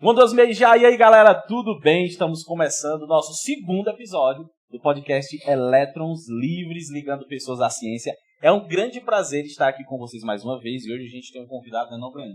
1, 2, meio já. E aí, galera, tudo bem? Estamos começando o nosso segundo episódio do podcast Elétrons Livres, ligando pessoas à ciência. É um grande prazer estar aqui com vocês mais uma vez. E hoje a gente tem um convidado, né, não, Breno?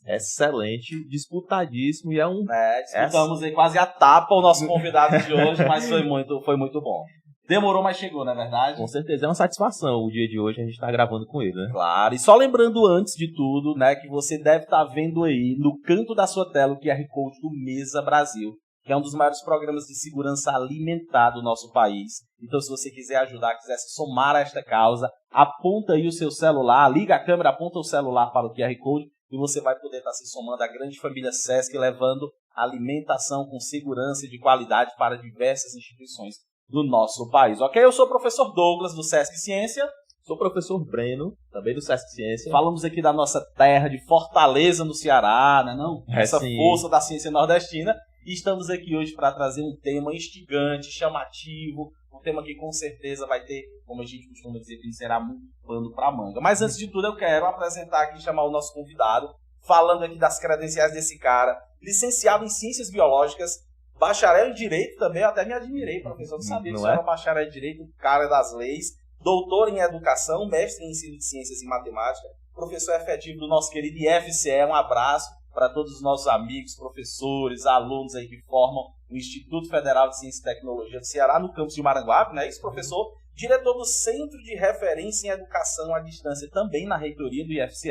Excelente, disputadíssimo e Disputamos aí quase a tapa o nosso convidado de hoje, mas foi muito bom. Demorou, mas chegou, não é verdade? Com certeza, é uma satisfação o dia de hoje a gente estar gravando com ele, né? Claro, e só lembrando antes de tudo, né, que você deve estar vendo aí no canto da sua tela o QR Code do Mesa Brasil, que é um dos maiores programas de segurança alimentar do nosso país. Então, se você quiser ajudar, quiser se somar a esta causa, aponta aí o seu celular, liga a câmera, aponta o celular para o QR Code e você vai poder estar se somando à grande família Sesc, levando alimentação com segurança e de qualidade para diversas instituições do nosso país. Ok? Eu sou o professor Douglas, do Sesc Ciência. Sou o professor Breno, também do Sesc Ciência. Falamos aqui da nossa terra de Fortaleza, no Ceará, né, não? Essa força da ciência nordestina. E estamos aqui hoje para trazer um tema instigante, chamativo, um tema que com certeza vai ter, como a gente costuma dizer, que será muito pano para manga. Mas antes de tudo eu quero apresentar aqui, chamar o nosso convidado, falando aqui das credenciais desse cara, licenciado em Ciências Biológicas, bacharel em Direito também, eu até me admirei, professor, não sabia que você era bacharel em Direito, cara das leis, doutor em Educação, mestre em Ensino de Ciências e Matemática, professor efetivo do nosso querido IFCE, um abraço para todos os nossos amigos, professores, alunos aí que formam o Instituto Federal de Ciência e Tecnologia do Ceará, no campus de Maranguape, não é isso, professor? Diretor do Centro de Referência em Educação à Distância, também na reitoria do IFCE.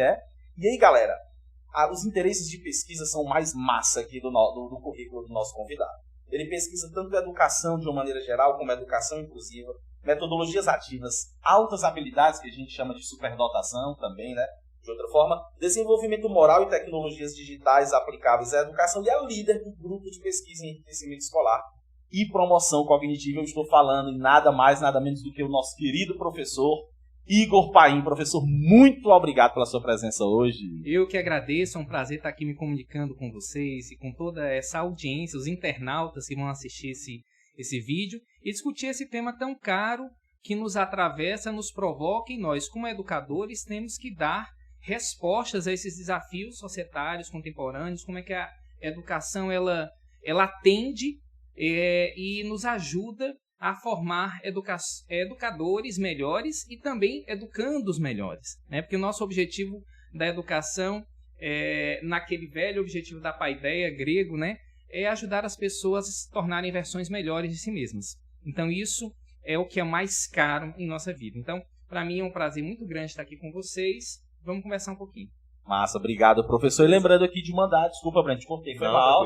E aí, galera, os interesses de pesquisa são mais massa aqui do currículo do nosso convidado. Ele pesquisa tanto a educação de uma maneira geral, como a educação inclusiva, metodologias ativas, altas habilidades, que a gente chama de superdotação também, né? De outra forma, desenvolvimento moral e tecnologias digitais aplicáveis à educação, e é líder do grupo de pesquisa em enriquecimento escolar e promoção cognitiva. Eu estou falando em nada mais, nada menos do que o nosso querido professor Igor Paim. Professor, muito obrigado pela sua presença hoje. Eu que agradeço, é um prazer estar aqui me comunicando com vocês e com toda essa audiência, os internautas que vão assistir esse vídeo e discutir esse tema tão caro que nos atravessa, nos provoca, e nós, como educadores, temos que dar respostas a esses desafios societários contemporâneos, como é que a educação ela atende e nos ajuda a formar educadores melhores e também educandos melhores, né? Porque o nosso objetivo da educação, naquele velho objetivo da paideia grego, né, é ajudar as pessoas a se tornarem versões melhores de si mesmas. Então isso é o que é mais caro em nossa vida. Então, para mim é um prazer muito grande estar aqui com vocês. Vamos conversar um pouquinho. Massa, obrigado, professor. E lembrando aqui de mandar, desculpa, Breno, te cortei, foi mal.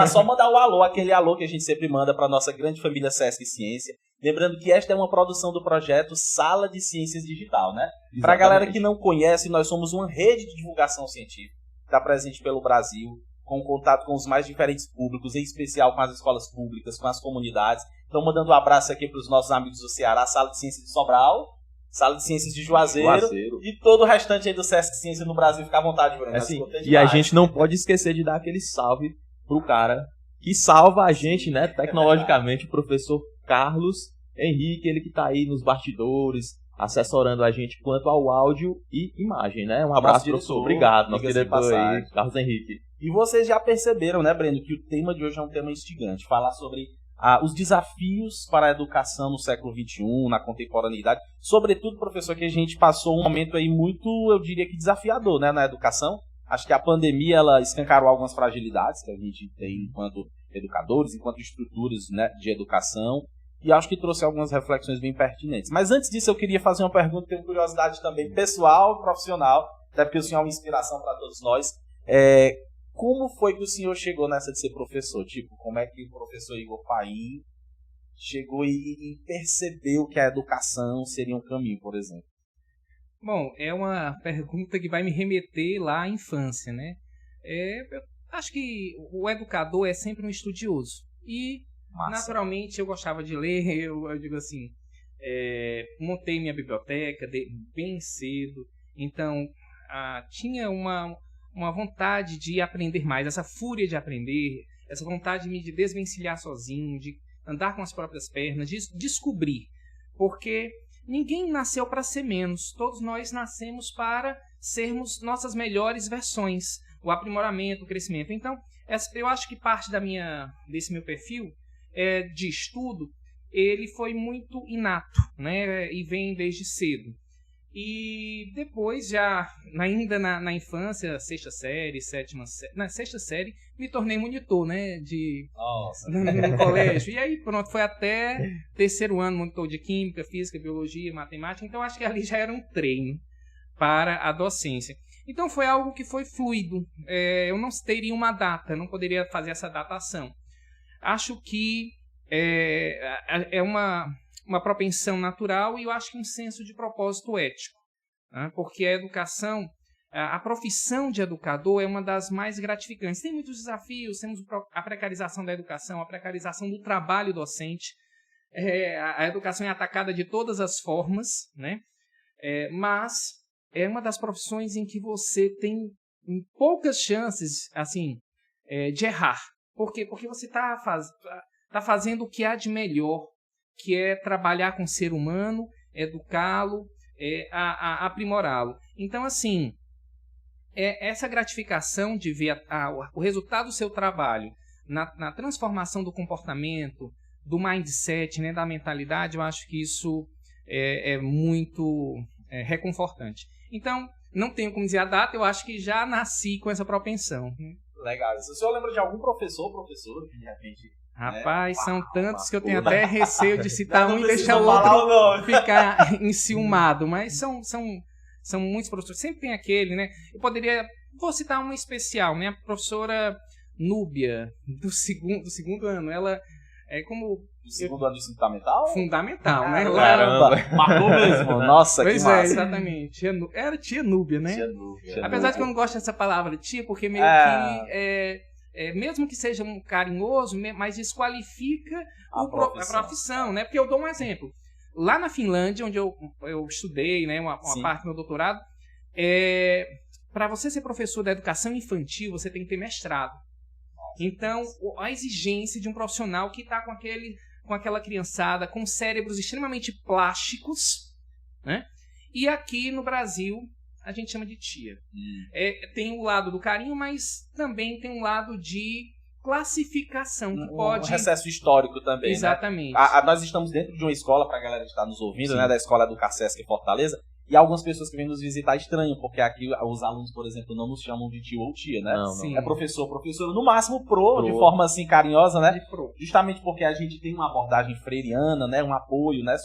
Só mandar o alô, aquele alô que a gente sempre manda para a nossa grande família Sesc Ciência. Lembrando que esta é uma produção do projeto Sala de Ciências Digital, né? Para a galera que não conhece, nós somos uma rede de divulgação científica que está presente pelo Brasil, com contato com os mais diferentes públicos, em especial com as escolas públicas, com as comunidades. Então, mandando um abraço aqui para os nossos amigos do Ceará, Sala de Ciências de Sobral, Sala de Ciências de Juazeiro e todo o restante aí do Sesc Ciência no Brasil. Fica à vontade, Bruno. E a gente não pode esquecer de dar aquele salve pro cara que salva a gente, né, tecnologicamente, o professor Carlos Henrique, ele que tá aí nos bastidores, assessorando a gente quanto ao áudio e imagem, né? Um abraço, professor. Obrigado, nosso diretor aí, Carlos Henrique. E vocês já perceberam, né, Breno, que o tema de hoje é um tema instigante. Falar sobre os desafios para a educação no século XXI, na contemporaneidade. Sobretudo, professor, que a gente passou um momento aí muito, eu diria que desafiador, né, na educação. Acho que a pandemia ela escancarou algumas fragilidades que a gente tem enquanto educadores, enquanto estruturas, né, de educação. E acho que trouxe algumas reflexões bem pertinentes. Mas antes disso, eu queria fazer uma pergunta, tenho curiosidade também pessoal, profissional, até porque o senhor é uma inspiração para todos nós. Como foi que o senhor chegou nessa de ser professor? Tipo, como é que o professor Igor Paim chegou e percebeu que a educação seria um caminho, por exemplo? Bom, é uma pergunta que vai me remeter lá à infância, né? Eu acho que o educador é sempre um estudioso. E, naturalmente, eu gostava de ler, eu digo assim, montei minha biblioteca bem cedo, então tinha uma vontade de aprender mais, essa fúria de aprender, essa vontade de desvencilhar sozinho, de andar com as próprias pernas, de descobrir. Porque ninguém nasceu para ser menos, todos nós nascemos para sermos nossas melhores versões, o aprimoramento, o crescimento. Então, eu acho que parte desse meu perfil de estudo, ele foi muito inato, né? E vem desde cedo. E depois, já ainda na infância, sexta série, na sexta série, me tornei monitor, né? No colégio. E aí, pronto, foi até terceiro ano, monitor de Química, Física, Biologia, Matemática. Então, acho que ali já era um treino para a docência. Então, foi algo que foi fluido. Eu não teria uma data, não poderia fazer essa datação. Acho que é uma propensão natural e eu acho que um senso de propósito ético, né? Porque a educação, a profissão de educador é uma das mais gratificantes. Tem muitos desafios, temos a precarização da educação, a precarização do trabalho docente, a educação é atacada de todas as formas, né? Mas é uma das profissões em que você tem poucas chances assim, de errar. Por quê? Porque você está fazendo o que há de melhor, que é trabalhar com o ser humano, educá-lo, aprimorá-lo. Então, assim, essa gratificação de ver o resultado do seu trabalho na transformação do comportamento, do mindset, né, da mentalidade, eu acho que isso é muito reconfortante. Então, não tenho como dizer a data, eu acho que já nasci com essa propensão. Legal. Se o senhor lembra de algum professora que de repente... Rapaz, são tantos que eu tenho até receio de citar um e deixar o outro ficar enciumado. Mas são muitos professores. Sempre tem aquele, né? Vou citar uma especial, né? A professora Núbia, do segundo ano. Ela é como... Do segundo ano do fundamental? Fundamental, né? Caramba, marcou mesmo. Nossa, pois que massa. Exatamente. Era tia Núbia, né? Tia Núbia. Apesar de que eu não gosto dessa palavra tia, porque meio que... mesmo que seja um carinhoso, mas desqualifica a profissão, né? Porque eu dou um exemplo. Lá na Finlândia, onde eu estudei, né, uma parte do meu doutorado, para você ser professor da educação infantil, você tem que ter mestrado. Então, a exigência de um profissional que está com aquela criançada, com cérebros extremamente plásticos, né? E aqui no Brasil... a gente chama de tia. Tem o lado do carinho, mas também tem um lado de classificação. Que pode... Um recesso histórico também, exatamente. Né? Nós estamos dentro de uma escola, para a galera que está nos ouvindo, né, da escola do Carcesc Fortaleza, e algumas pessoas que vêm nos visitar estranham, porque aqui os alunos, por exemplo, não nos chamam de tio ou tia, né? Não. É professora, no máximo pro, de forma assim carinhosa, né? Justamente porque a gente tem uma abordagem freiriana, né, um apoio, né,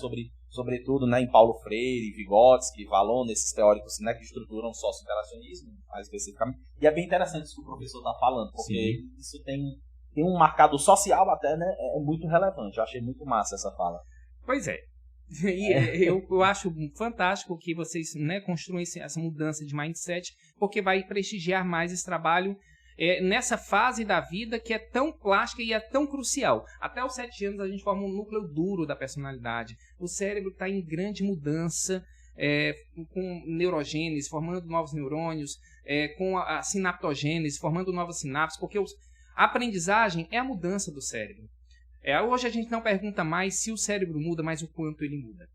sobretudo, né, em Paulo Freire, Vygotsky, Vallon, esses teóricos, né, que estruturam o socio-interacionismo, mais especificamente. E é bem interessante isso que o professor está falando, porque isso tem um marcador social até, né, é muito relevante. Eu achei muito massa essa fala. Pois é. E eu acho fantástico que vocês, né, construam essa mudança de mindset, porque vai prestigiar mais esse trabalho nessa fase da vida que é tão plástica e é tão crucial. Até os 7 anos a gente forma um núcleo duro da personalidade. O cérebro está em grande mudança, com neurogênese, formando novos neurônios, com a sinaptogênese, formando novas sinapses, porque a aprendizagem é a mudança do cérebro. Hoje a gente não pergunta mais se o cérebro muda, mas o quanto ele muda.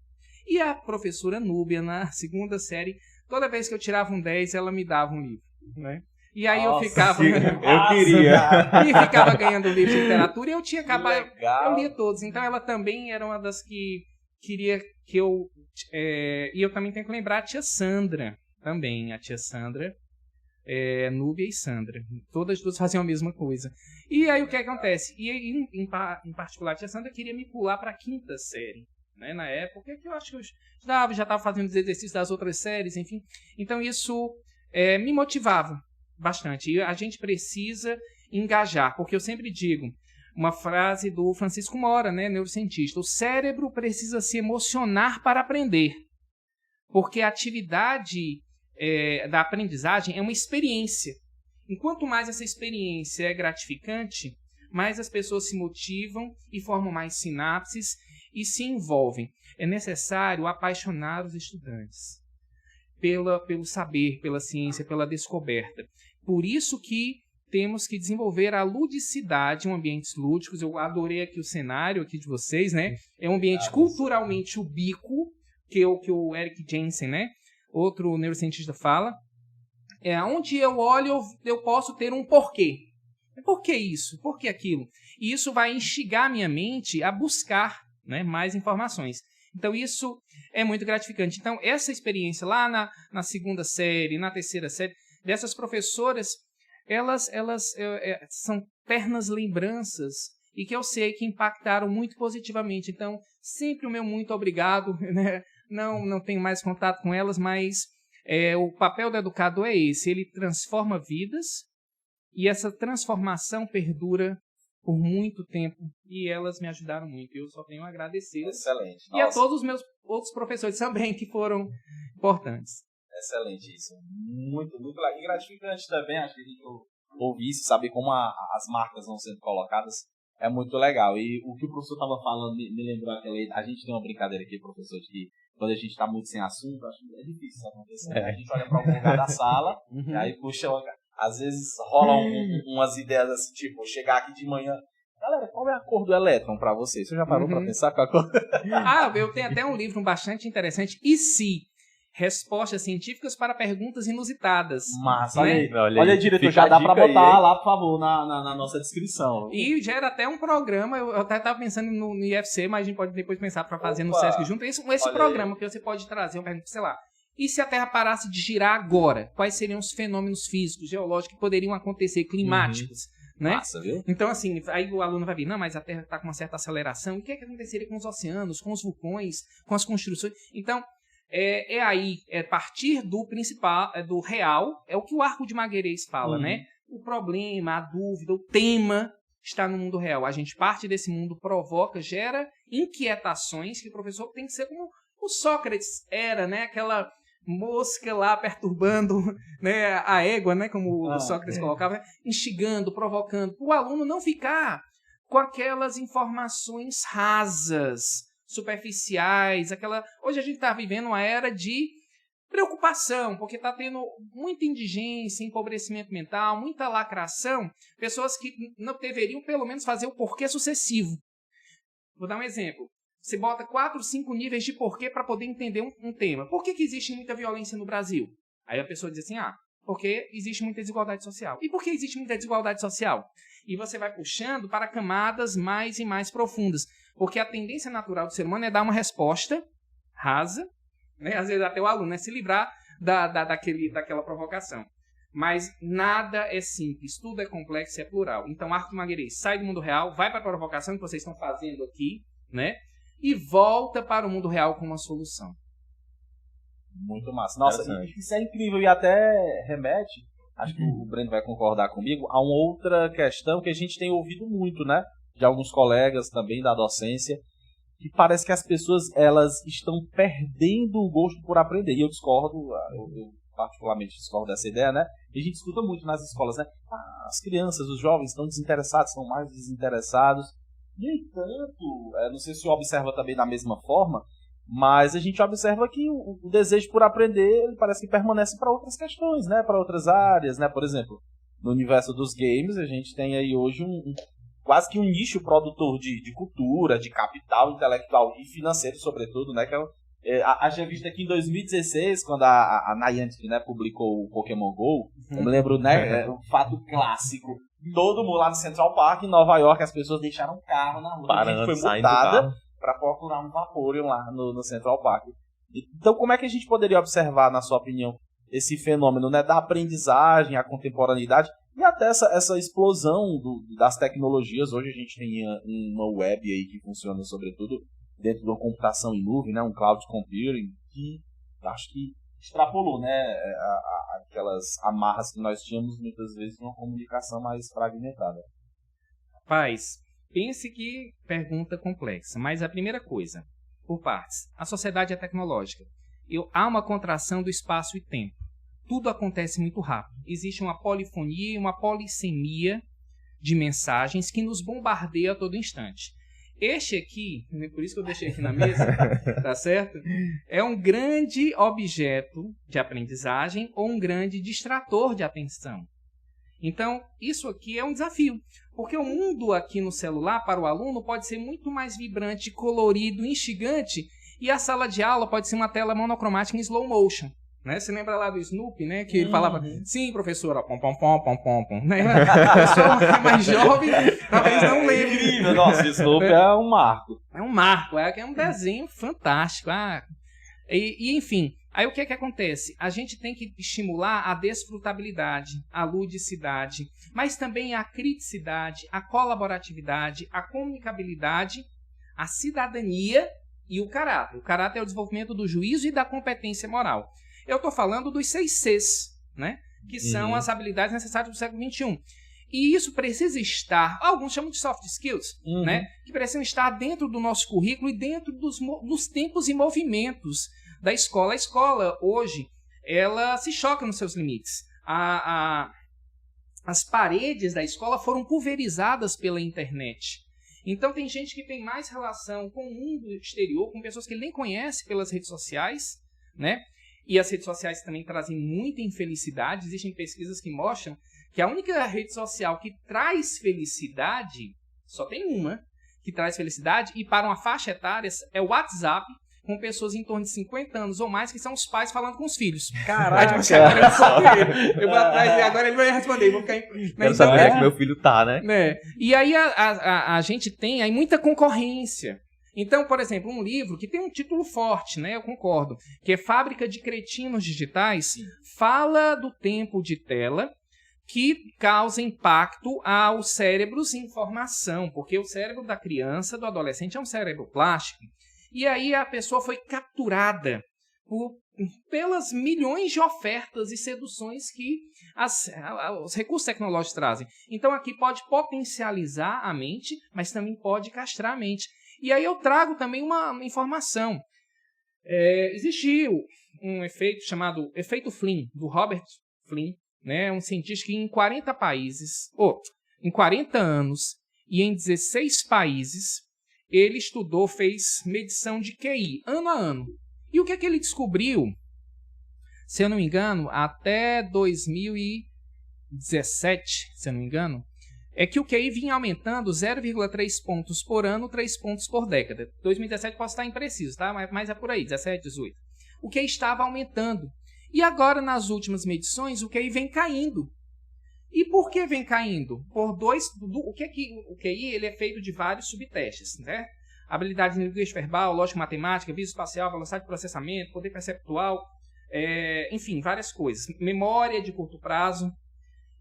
E a professora Núbia, na segunda série, toda vez que eu tirava um 10, ela me dava um livro, né? E aí eu ficava... eu queria. E ficava ganhando livro de literatura e eu tinha acabado... Eu lia todos. Então ela também era uma das que queria que eu... e eu também tenho que lembrar a tia Sandra. Também, a tia Sandra. Núbia e Sandra. Todas duas faziam a mesma coisa. E aí o que acontece? E em particular, a tia Sandra queria me pular para a 5ª série. Né, na época, que eu acho que eu já estava fazendo os exercícios das outras séries, enfim. Então isso me motivava bastante. E a gente precisa engajar, porque eu sempre digo uma frase do Francisco Mora, né, neurocientista: o cérebro precisa se emocionar para aprender, porque a atividade da aprendizagem é uma experiência. Enquanto mais essa experiência é gratificante, mais as pessoas se motivam e formam mais sinapses e se envolvem. É necessário apaixonar os estudantes pelo saber, pela ciência, pela descoberta. Por isso que temos que desenvolver a ludicidade em ambientes lúdicos. Eu adorei aqui o cenário aqui de vocês, né? É um ambiente culturalmente ubíquo, que o Eric Jensen, né, outro neurocientista, fala. Onde eu olho, eu posso ter um porquê. Por que isso? Por que aquilo? E isso vai instigar minha mente a buscar, né, mais informações. Então, isso é muito gratificante. Então, essa experiência lá na segunda série, na terceira série, dessas professoras, elas são ternas lembranças e que eu sei que impactaram muito positivamente. Então, sempre o meu muito obrigado, né? Não tenho mais contato com elas, mas o papel do educador é esse. Ele transforma vidas e essa transformação perdura por muito tempo e elas me ajudaram muito. Eu só tenho a agradecer. Excelente. E a todos os meus outros professores também que foram importantes. Excelente isso. Muito, muito legal. E gratificante também, acho que a gente ouvir isso, saber como as marcas vão sendo colocadas, é muito legal. E o que o professor estava falando me lembrou a gente tem uma brincadeira aqui, professor, de que quando a gente está muito sem assunto, acho que é difícil isso acontecer. A gente olha para algum lugar da sala, e aí puxa, às vezes rola umas ideias assim, tipo, chegar aqui de manhã, galera, qual é a cor do elétron para você? Você já parou para pensar qual a cor? Eu tenho até um livro bastante interessante, E se? Respostas científicas para perguntas inusitadas. Massa, né? Olha, diretor, já dá para botar lá, por favor, na nossa descrição. E gera até um programa, eu até estava pensando no IFC, mas a gente pode depois pensar para fazer no Sesc junto. Esse programa que você pode trazer uma pergunta, sei lá, e se a Terra parasse de girar agora? Quais seriam os fenômenos físicos, geológicos que poderiam acontecer, climáticos? Né? Massa, viu? Então, assim, aí o aluno vai vir, não, mas a Terra está com uma certa aceleração. O que aconteceria com os oceanos, com os vulcões, com as construções? Então, a partir do principal, do real, é o que o Arco de Magalhães fala, né? O problema, a dúvida, o tema está no mundo real. A gente parte desse mundo, provoca, gera inquietações que o professor tem que ser como o Sócrates era, né? Aquela mosca lá perturbando, né, a égua, né, como o Sócrates colocava, instigando, provocando, para o aluno não ficar com aquelas informações rasas, superficiais, Hoje a gente está vivendo uma era de preocupação, porque está tendo muita indigência, empobrecimento mental, muita lacração, pessoas que não deveriam pelo menos fazer o porquê sucessivo. Vou dar um exemplo. Você bota 4, 5 níveis de porquê para poder entender um tema. Por que existe muita violência no Brasil? Aí a pessoa diz assim, porque existe muita desigualdade social. E por que existe muita desigualdade social? E você vai puxando para camadas mais e mais profundas. Porque a tendência natural do ser humano é dar uma resposta rasa, né? Às vezes até o aluno, né? Se livrar daquela provocação. Mas nada é simples, tudo é complexo e é plural. Então, Arco de Magalhães sai do mundo real, vai para a provocação que vocês estão fazendo aqui, né? E volta para o mundo real com uma solução. Muito massa. Nossa, isso é incrível e até remete, acho que o Breno vai concordar comigo, a uma outra questão que a gente tem ouvido muito, né? De alguns colegas também da docência, que parece que as pessoas elas estão perdendo o gosto por aprender. E eu discordo, eu particularmente discordo dessa ideia, né? E a gente escuta muito nas escolas, né? As crianças, os jovens estão desinteressados, estão mais desinteressados. No entanto, não sei se o observa também da mesma forma, mas a gente observa que o desejo por aprender ele parece que permanece para outras questões, né? Para outras áreas, né? Por exemplo, no universo dos games, a gente tem aí hoje quase que um nicho produtor de cultura, de capital intelectual e financeiro, sobretudo, né? Que a gente visto aqui em 2016, quando a Niantic, né, publicou o Pokémon GO, eu me lembro, né, um fato clássico. Todo mundo lá no Central Park, em Nova York, as pessoas deixaram o carro na rua. A gente foi multada para procurar um Vaporeon lá no Central Park. Então, como é que a gente poderia observar, na sua opinião, esse fenômeno, né, da aprendizagem, a contemporaneidade e até essa explosão das tecnologias? Hoje a gente tem uma web aí que funciona, sobretudo, dentro de uma computação em nuvem, né, um cloud computing, que acho que extrapolou, né, aquelas amarras que nós tínhamos muitas vezes numa comunicação mais fragmentada. Rapaz, pense que pergunta complexa, mas a primeira coisa, por partes, a sociedade é tecnológica. Há uma contração do espaço e tempo. Tudo acontece muito rápido. Existe uma polifonia e uma polissemia de mensagens que nos bombardeia a todo instante. Este aqui, por isso que eu deixei aqui na mesa, tá certo? É um grande objeto de aprendizagem ou um grande distrator de atenção. Então, isso aqui é um desafio, porque o mundo aqui no celular para o aluno pode ser muito mais vibrante, colorido, instigante, e a sala de aula pode ser uma tela monocromática em slow motion, Né? Você lembra lá do Snoopy, né? Que ele falava, sim, professora, pom, pom, pom, pom, pom, pom. Né? A pessoa que é mais jovem talvez não lembre. Incrível, nossa, o Snoopy é um marco. É um marco, é um desenho fantástico. Enfim, aí o que acontece? A gente tem que estimular a desfrutabilidade, a ludicidade, mas também a criticidade, a colaboratividade, a comunicabilidade, a cidadania e o caráter. O caráter é o desenvolvimento do juízo e da competência moral. Eu estou falando dos 6 Cs, né? Que são as habilidades necessárias do século XXI. E isso precisa estar, alguns chamam de soft skills, né? Que precisam estar dentro do nosso currículo e dentro dos tempos e movimentos da escola. A escola, hoje, ela se choca nos seus limites. As paredes da escola foram pulverizadas pela internet. Então, tem gente que tem mais relação com o mundo exterior, com pessoas que ele nem conhece pelas redes sociais, né? E as redes sociais também trazem muita infelicidade. Existem pesquisas que mostram que a única rede social que traz felicidade, só tem uma, que traz felicidade, e para uma faixa etária é o WhatsApp, com pessoas em torno de 50 anos ou mais, que são os pais falando com os filhos. Caraca! Eu vou atrás e agora ele vai responder. Vou ficar Quero saber onde é que meu filho tá, né? E aí a gente tem aí muita concorrência. Então, por exemplo, um livro que tem um título forte, né? Eu concordo, que é Fábrica de Cretinos Digitais, fala do tempo de tela que causa impacto aos cérebros em formação, porque o cérebro da criança, do adolescente, é um cérebro plástico. E aí a pessoa foi capturada pelas milhões de ofertas e seduções que os recursos tecnológicos trazem. Então aqui pode potencializar a mente, mas também pode castrar a mente. E aí eu trago também uma informação. Existiu um efeito chamado efeito Flynn, do Robert Flynn, né, um cientista que em 40 países, em 40 anos e em 16 países, ele estudou, fez medição de QI, ano a ano. E o que é que ele descobriu? Se eu não me engano, até 2017, se eu não me engano, é que o QI vinha aumentando 0,3 pontos por ano, 3 pontos por década. 2017 posso estar impreciso, tá? Mas é por aí, 17, 18. O QI estava aumentando. E agora, nas últimas medições, o QI vem caindo. E por que vem caindo? O QI ele é feito de vários subtestes, né? Habilidade linguística verbal, lógica matemática, visão espacial, velocidade de processamento, poder perceptual, enfim, várias coisas. Memória de curto prazo.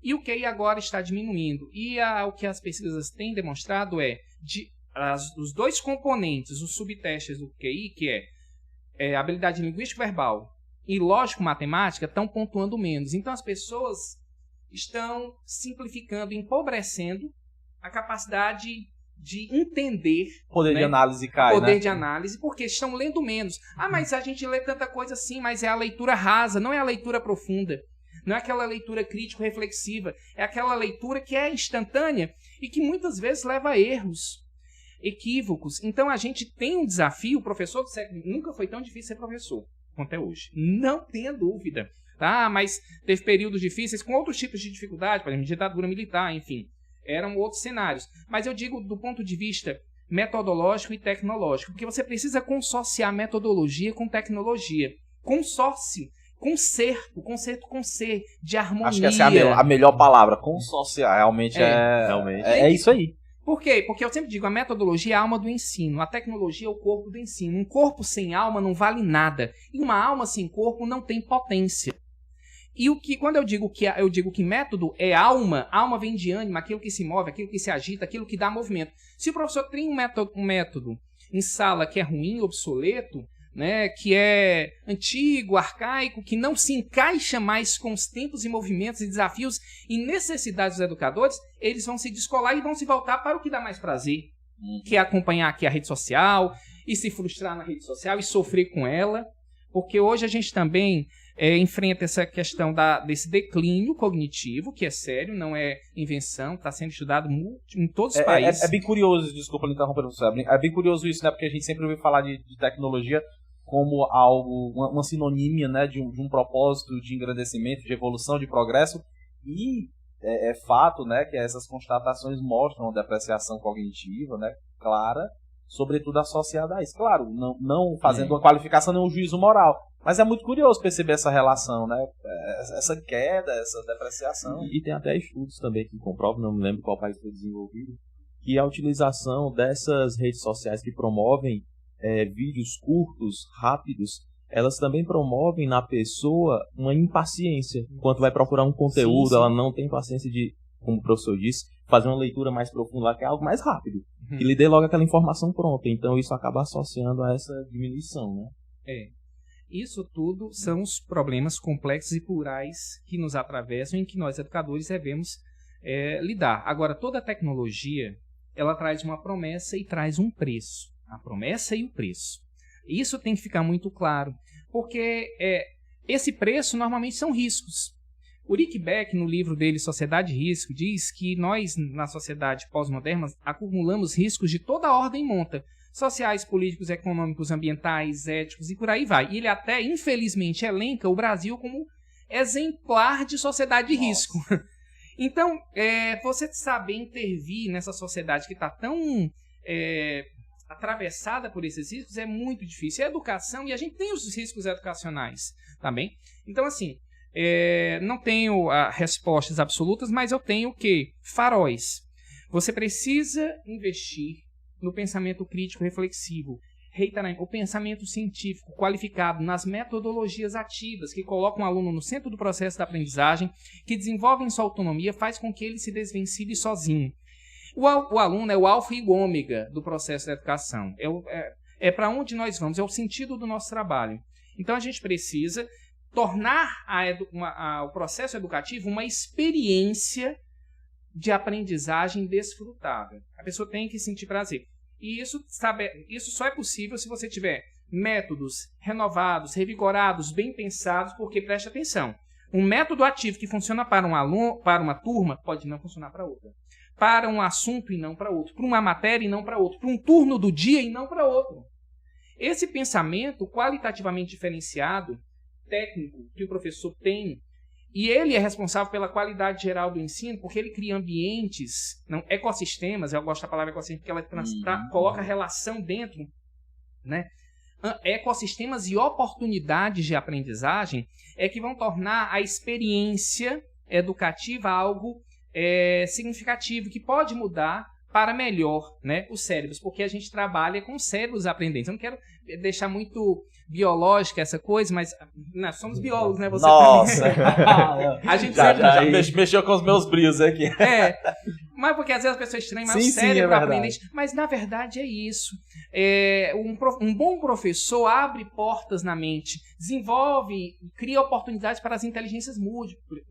E o QI agora está diminuindo. E o que as pesquisas têm demonstrado os dois componentes, os subtestes do QI, que é habilidade linguística verbal e lógico-matemática, estão pontuando menos. Então as pessoas estão simplificando, empobrecendo a capacidade de entender. Poder de análise cai, poder né? de análise, porque estão lendo menos. Mas a gente lê tanta coisa assim, mas é a leitura rasa, não é a leitura profunda. Não é aquela leitura crítico-reflexiva. É aquela leitura que é instantânea e que muitas vezes leva a erros, equívocos. Então a gente tem um desafio. O professor do século nunca foi tão difícil ser professor quanto é hoje. Não tenha dúvida. Tá? Mas teve períodos difíceis com outros tipos de dificuldade, por exemplo, ditadura militar, enfim. Eram outros cenários. Mas eu digo do ponto de vista metodológico e tecnológico, porque você precisa consociar metodologia com tecnologia. Consórcio. Concerto com ser, de harmonia. Acho que essa é a melhor palavra, consociar. Realmente é isso aí. Por quê? Porque eu sempre digo, a metodologia é a alma do ensino, a tecnologia é o corpo do ensino. Um corpo sem alma não vale nada. E uma alma sem corpo não tem potência. E quando eu digo que método é alma vem de ânima, aquilo que se move, aquilo que se agita, aquilo que dá movimento. Se o professor tem um método em sala que é ruim, obsoleto, né, que é antigo, arcaico, que não se encaixa mais com os tempos e movimentos e desafios e necessidades dos educadores, eles vão se descolar e vão se voltar para o que dá mais prazer, que é acompanhar aqui a rede social e se frustrar na rede social e sofrer com ela, porque hoje a gente também enfrenta essa questão desse declínio cognitivo, que é sério, não é invenção, está sendo estudado em todos os países. É bem curioso, desculpa me interromper, é bem curioso isso, né, porque a gente sempre ouviu falar de tecnologia como algo, uma sinonímia, né, de um propósito de engrandecimento, de evolução, de progresso, e é fato, né, que essas constatações mostram uma depreciação cognitiva, né, clara, sobretudo associada a isso. Claro, não fazendo uma qualificação nem um juízo moral, Mas é muito curioso perceber essa relação, né? Essa queda, essa depreciação. E tem até estudos também que comprovam, não me lembro qual país foi desenvolvido, que a utilização dessas redes sociais que promovem vídeos curtos, rápidos, elas também promovem na pessoa uma impaciência. Enquanto vai procurar um conteúdo, sim. Ela não tem paciência de, como o professor disse, fazer uma leitura mais profunda, que é algo mais rápido. Que lhe dê logo aquela informação pronta. Então isso acaba associando a essa diminuição, né? Isso tudo são os problemas complexos e plurais que nos atravessam e em que nós, educadores, devemos lidar. Agora, toda tecnologia, ela traz uma promessa e traz um preço. A promessa e o preço. Isso tem que ficar muito claro, porque esse preço normalmente são riscos. O Rick Beck, no livro dele Sociedade e Risco, diz que nós, na sociedade pós-moderna, acumulamos riscos de toda a ordem e monta. Sociais, políticos, econômicos, ambientais, éticos e por aí vai. E ele até, infelizmente, elenca o Brasil como exemplar de sociedade de risco. Então, você saber intervir nessa sociedade que está tão atravessada por esses riscos é muito difícil. É educação, e a gente tem os riscos educacionais também. Então, assim, não tenho respostas absolutas, mas eu tenho o quê? Faróis. Você precisa investir no pensamento crítico reflexivo, reiterar o pensamento científico qualificado nas metodologias ativas que colocam o aluno no centro do processo da aprendizagem, que desenvolvem sua autonomia, faz com que ele se desvencilhe sozinho. O aluno é o alfa e o ômega do processo da educação. É para onde nós vamos, é o sentido do nosso trabalho. Então a gente precisa tornar o processo educativo uma experiência de aprendizagem desfrutável. A pessoa tem que sentir prazer. E isso só é possível se você tiver métodos renovados, revigorados, bem pensados, porque preste atenção. Um método ativo que funciona para um aluno, para uma turma, pode não funcionar para outra. Para um assunto e não para outro. Para uma matéria e não para outro. Para um turno do dia e não para outro. Esse pensamento qualitativamente diferenciado, técnico, que o professor tem, e ele é responsável pela qualidade geral do ensino, porque ele cria ambientes, ecossistemas, eu gosto da palavra ecossistema, porque ela coloca relação dentro, né? Ecossistemas e oportunidades de aprendizagem é que vão tornar a experiência educativa algo significativo, que pode mudar para melhor, né, os cérebros, porque a gente trabalha com cérebros aprendentes. Eu não quero deixar muito biológica essa coisa, mas nós somos biólogos, né? Você Nossa! A gente já mexeu com os meus brios aqui. Mas porque às vezes a pessoa estranha, mas o cérebro aprendente. Mas na verdade é isso. Um bom professor abre portas na mente, desenvolve, cria oportunidades para as inteligências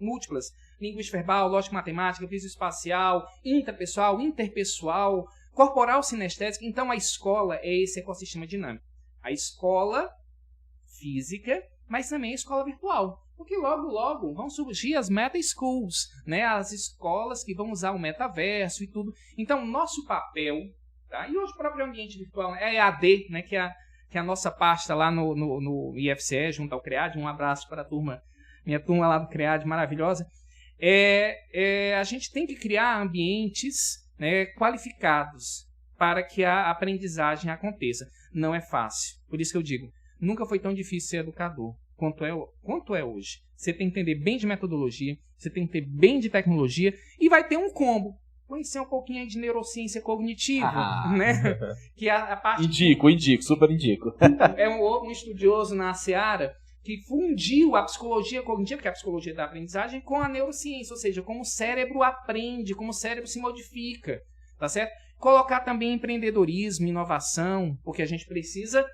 múltiplas. Linguística verbal, lógica matemática, visoespacial, intrapessoal, interpessoal, corporal sinestésica. Então a escola é esse ecossistema dinâmico. A escola física, mas também a escola virtual. Porque logo vão surgir as meta schools, né? As escolas que vão usar o metaverso e tudo. Então, nosso papel, tá? E hoje o próprio ambiente virtual é EAD, né? Que é a nossa pasta lá no IFCE, junto ao CREAD. Um abraço para a turma, minha turma lá do CREAD, maravilhosa. A gente tem que criar ambientes, né, qualificados para que a aprendizagem aconteça. Não é fácil. Por isso que eu digo, nunca foi tão difícil ser educador quanto é hoje. Você tem que entender bem de metodologia, você tem que ter bem de tecnologia e vai ter um combo. Conhecer um pouquinho aí de neurociência cognitiva, né? Que a parte... Indico, super indico. É um estudioso na Seara que fundiu a psicologia cognitiva, que é a psicologia da aprendizagem, com a neurociência, ou seja, como o cérebro aprende, como o cérebro se modifica, tá certo? Colocar também empreendedorismo, inovação, porque a gente precisa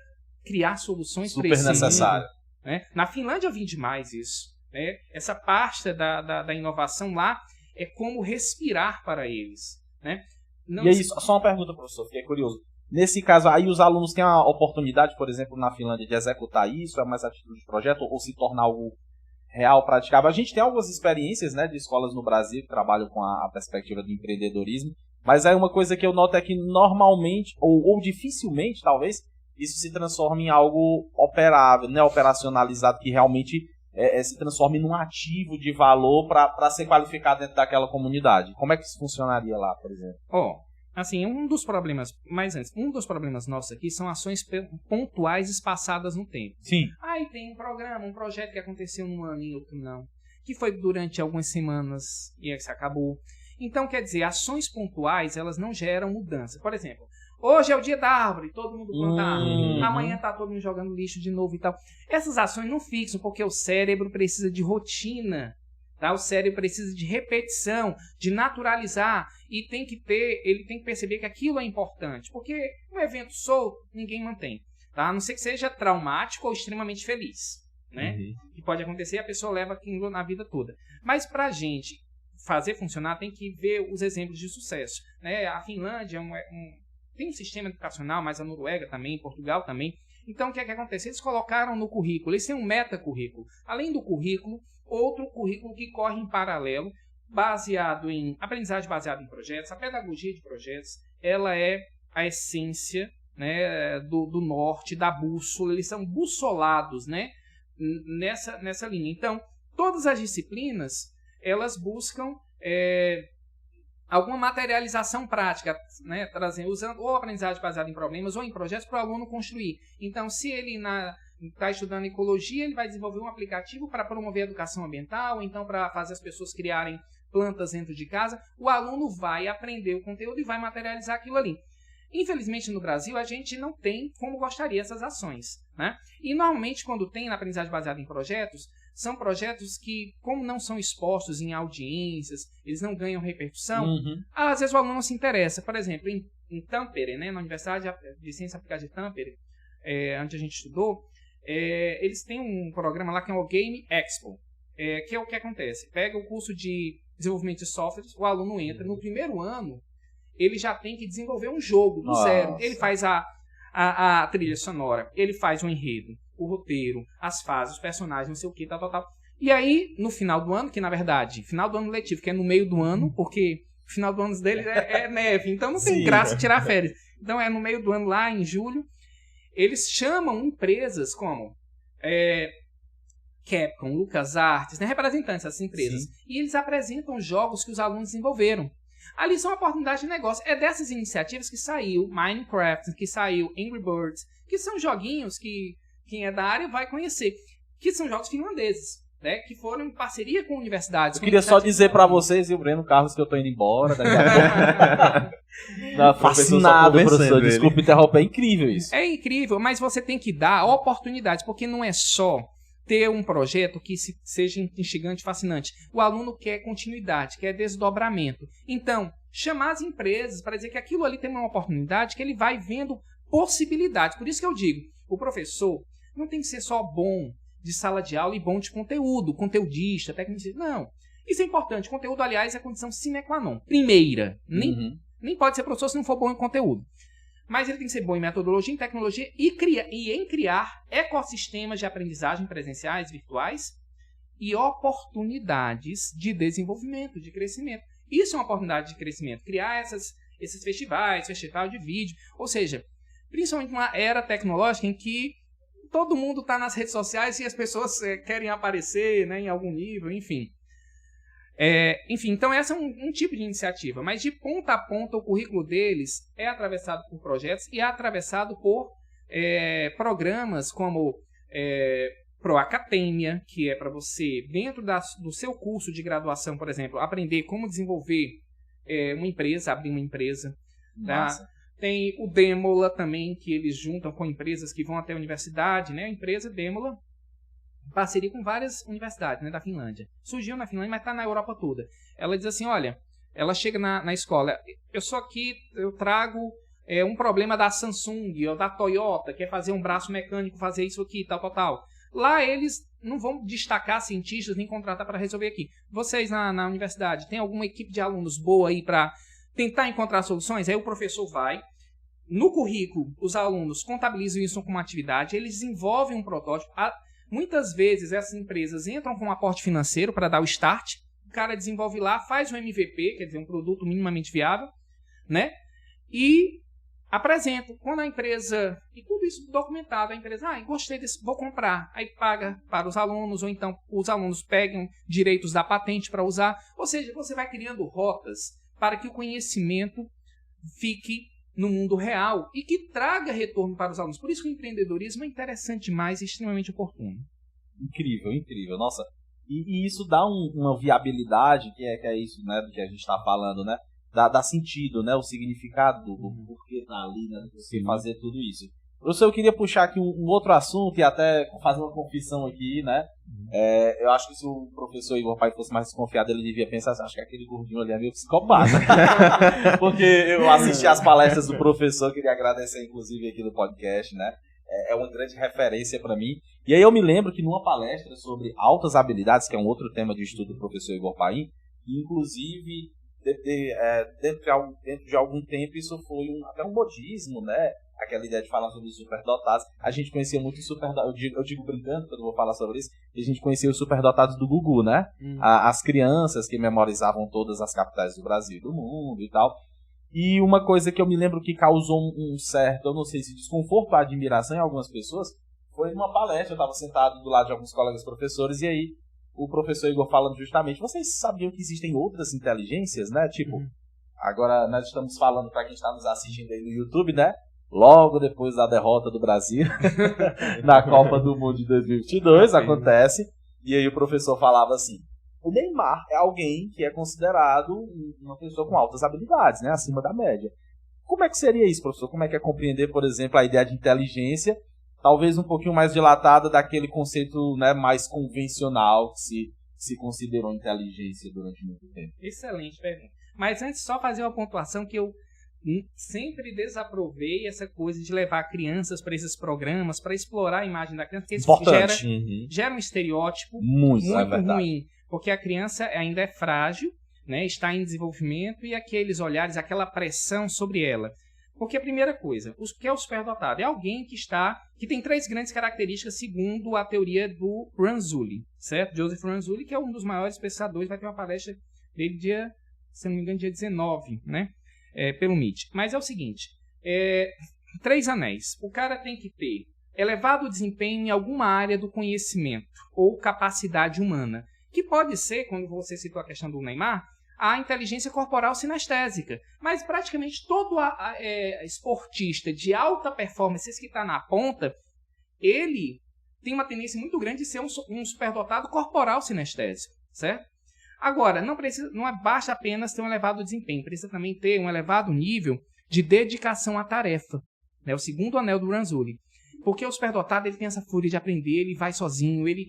criar soluções super necessário. Né? Na Finlândia eu vi demais isso. Né? Essa parte da inovação lá é como respirar para eles. Né? E aí, só uma pergunta, professor, fiquei curioso. Nesse caso, aí os alunos têm a oportunidade, por exemplo, na Finlândia, de executar isso, é mais atitude de projeto, ou se tornar algo real, praticável. A gente tem algumas experiências, né, de escolas no Brasil que trabalham com a perspectiva do empreendedorismo, mas aí uma coisa que eu noto é que normalmente, ou dificilmente, talvez, isso se transforma em algo operável, né, operacionalizado, que realmente se transforme num ativo de valor para ser qualificado dentro daquela comunidade. Como é que isso funcionaria lá, por exemplo? assim, um dos problemas nossos aqui são ações pontuais espaçadas no tempo. Sim. Aí tem um programa, um projeto que aconteceu num ano e outro não, que foi durante algumas semanas e aí se acabou. Então, quer dizer, ações pontuais, elas não geram mudança. Por exemplo, hoje é o dia da árvore, todo mundo planta árvore. Amanhã tá todo mundo jogando lixo de novo e tal. Essas ações não fixam, porque o cérebro precisa de rotina. Tá? O cérebro precisa de repetição, de naturalizar. E ele tem que perceber que aquilo é importante. Porque um evento solto, ninguém mantém. Tá? A não ser que seja traumático ou extremamente feliz. Né? Que pode acontecer e a pessoa leva aquilo na vida toda. Mas pra gente fazer funcionar, tem que ver os exemplos de sucesso. Né? A Finlândia tem um sistema educacional, mas a Noruega também, Portugal também. Então, o que é que acontece? Eles colocaram no currículo, eles têm um metacurrículo. Além do currículo, outro currículo que corre em paralelo, baseado em aprendizagem baseada em projetos. A pedagogia de projetos, ela é a essência, né, do norte, da bússola. Eles são bussolados, né, nessa linha. Então, todas as disciplinas, elas buscam alguma materialização prática, né, usando ou aprendizagem baseada em problemas ou em projetos para o aluno construir. Então, se ele está estudando ecologia, ele vai desenvolver um aplicativo para promover a educação ambiental, ou então para fazer as pessoas criarem plantas dentro de casa. O aluno vai aprender o conteúdo e vai materializar aquilo ali. Infelizmente, no Brasil, a gente não tem como gostaria essas ações. Né? E, normalmente, quando tem na aprendizagem baseada em projetos, são projetos que, como não são expostos em audiências, eles não ganham repercussão, às vezes o aluno não se interessa. Por exemplo, em Tampere, né, na Universidade de Ciência Aplicada de Tampere, onde a gente estudou, eles têm um programa lá que é o Game Expo, que é o que acontece. Pega o curso de desenvolvimento de softwares, o aluno entra, no primeiro ano, ele já tem que desenvolver um jogo do zero. Ele faz a trilha sonora, ele faz o enredo, o roteiro, as fases, os personagens, não sei o que, tal. E aí, no final do ano, que na verdade, final do ano letivo, que é no meio do ano, porque o final do ano deles é neve, então não tem graça tirar férias. Então é no meio do ano, lá em julho, eles chamam empresas como Capcom, LucasArts, né, representantes dessas empresas. E eles apresentam jogos que os alunos desenvolveram. Ali são oportunidades de negócio. É dessas iniciativas que saiu Minecraft, que saiu Angry Birds, que são joguinhos que quem é da área vai conhecer, que são jogos finlandeses, né, que foram em parceria com universidades. Eu queria só dizer para vocês e o Breno Carlos que eu tô indo embora. Fascinado, professor. Desculpa interromper, é incrível isso. É incrível, mas você tem que dar oportunidades, porque não é só ter um projeto que seja instigante, fascinante. O aluno quer continuidade, quer desdobramento. Então, chamar as empresas para dizer que aquilo ali tem uma oportunidade, que ele vai vendo possibilidades. Por isso que eu digo, o professor não tem que ser só bom de sala de aula e bom de conteúdo, conteudista, tecnicista. Não. Isso é importante. Conteúdo, aliás, é condição sine qua non. Primeira. Nem pode ser professor se não for bom em conteúdo. Mas ele tem que ser bom em metodologia, em tecnologia e em criar ecossistemas de aprendizagem presenciais, virtuais e oportunidades de desenvolvimento, de crescimento. Isso é uma oportunidade de crescimento. Criar esses festivais, festival de vídeo. Ou seja, principalmente numa era tecnológica em que todo mundo está nas redes sociais e as pessoas querem aparecer, né, em algum nível, enfim. Então essa é um tipo de iniciativa, mas de ponta a ponta o currículo deles é atravessado por projetos e é atravessado por programas como Proacademia, que é para você, dentro do seu curso de graduação, por exemplo, aprender como desenvolver uma empresa, abrir uma empresa. Tá? Tem o Demola também, que eles juntam com empresas que vão até a universidade, né? A empresa Demola, parceria com várias universidades, né, da Finlândia. Surgiu na Finlândia, mas está na Europa toda. Ela diz assim, olha, ela chega na escola, eu trago um problema da Samsung ou da Toyota, quer fazer um braço mecânico, fazer isso aqui, tal. Lá eles não vão destacar cientistas nem contratar para resolver aqui. Vocês na universidade, tem alguma equipe de alunos boa aí para tentar encontrar soluções? Aí o professor vai, no currículo, os alunos contabilizam isso como atividade, eles desenvolvem um protótipo. Muitas vezes essas empresas entram com um aporte financeiro para dar o start, o cara desenvolve lá, faz um MVP, quer dizer, um produto minimamente viável, né? E apresenta. Quando a empresa, e tudo isso documentado, a empresa, gostei desse, vou comprar. Aí paga para os alunos, ou então os alunos pegam direitos da patente para usar. Ou seja, você vai criando rotas para que o conhecimento fique no mundo real e que traga retorno para os alunos. Por isso que o empreendedorismo é interessante demais e extremamente oportuno. Incrível, incrível. Nossa, e isso dá uma viabilidade, que é isso, né, do que a gente está falando, né? Dá sentido, né? O significado do porquê tá ali, né? Você fazer tudo isso. Professor, eu queria puxar aqui um outro assunto e até fazer uma confissão aqui, né? Eu acho que se o professor Igor Pai fosse mais desconfiado, ele devia pensar assim, acho que aquele gordinho ali é meio psicopata. Porque eu assisti as palestras do professor, queria agradecer inclusive aqui no podcast, né? É uma grande referência para mim. E aí eu me lembro que numa palestra sobre altas habilidades, que é um outro tema de estudo do professor Igor Paim, inclusive dentro de algum tempo isso foi até um modismo, né? Aquela ideia de falar sobre os superdotados. A gente conhecia muito os superdotados, eu digo brincando, quando eu vou falar sobre isso, a gente conhecia os superdotados do Gugu, né? As crianças que memorizavam todas as capitais do Brasil e do mundo e tal. E uma coisa que eu me lembro que causou um certo, eu não sei se desconforto ou admiração em algumas pessoas, foi numa palestra, eu estava sentado do lado de alguns colegas professores, e aí o professor Igor falando justamente, vocês sabiam que existem outras inteligências, né? Tipo, agora nós estamos falando para quem está nos assistindo aí no YouTube, né? Logo depois da derrota do Brasil na Copa do Mundo de 2022, acontece, e aí o professor falava assim, o Neymar é alguém que é considerado uma pessoa com altas habilidades, né? Acima da média. Como é que seria isso, professor? Como é que é compreender, por exemplo, a ideia de inteligência, talvez um pouquinho mais dilatada daquele conceito, né, mais convencional que se considerou inteligência durante muito tempo? Excelente pergunta. Mas antes, só fazer uma pontuação que eu sempre desaprovei essa coisa de levar crianças para esses programas, para explorar a imagem da criança, porque isso gera um estereótipo muito ruim, porque a criança ainda é frágil, né, está em desenvolvimento, e aqueles olhares, aquela pressão sobre ela. Porque a primeira coisa, o que é o superdotado? É alguém que tem 3 grandes características segundo a teoria do Ranzulli, certo? Joseph Ranzulli, que é um dos maiores pesquisadores, vai ter uma palestra dele se não me engano, dia 19, né? Pelo MIT. Mas é o seguinte, 3 anéis. O cara tem que ter elevado desempenho em alguma área do conhecimento ou capacidade humana, que pode ser, quando você citou a questão do Neymar, a inteligência corporal sinestésica. Mas praticamente todo esportista de alta performance, esse que está na ponta, ele tem uma tendência muito grande de ser um superdotado corporal sinestésico, certo? Agora, não basta apenas ter um elevado desempenho, precisa também ter um elevado nível de dedicação à tarefa. Né? O segundo anel do Ranzulli. Porque o superdotado, ele tem essa fúria de aprender, ele vai sozinho, ele...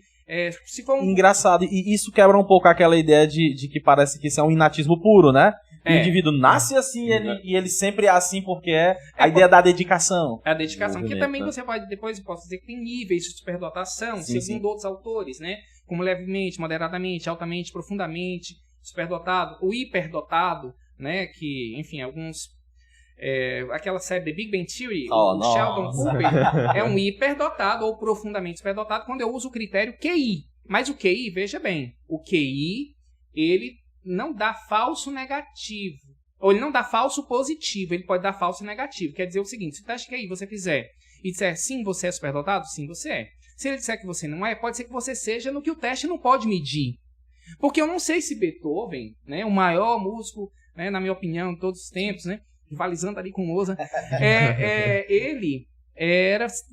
Engraçado, e isso quebra um pouco aquela ideia de que parece que isso é um inatismo puro, né? O indivíduo nasce assim e ele sempre é assim porque é a ideia da dedicação. É a dedicação, porque também você pode, depois eu posso dizer que tem níveis de superdotação, segundo outros autores, né? Como levemente, moderadamente, altamente, profundamente, superdotado, o hiperdotado, né? Que, enfim, alguns... aquela série The Big Bang Theory, o Sheldon Cooper é um hiperdotado ou profundamente superdotado quando eu uso o critério QI. Mas o QI, veja bem, o QI, ele não dá falso negativo, ou ele não dá falso positivo, ele pode dar falso negativo. Quer dizer o seguinte, se o teste QI você fizer e disser sim, você é superdotado, sim, você é. Se ele disser que você não é, pode ser que você seja no que o teste não pode medir. Porque eu não sei se Beethoven, né, o maior músico, né, na minha opinião, de todos os tempos, né, rivalizando ali com Mozart, ele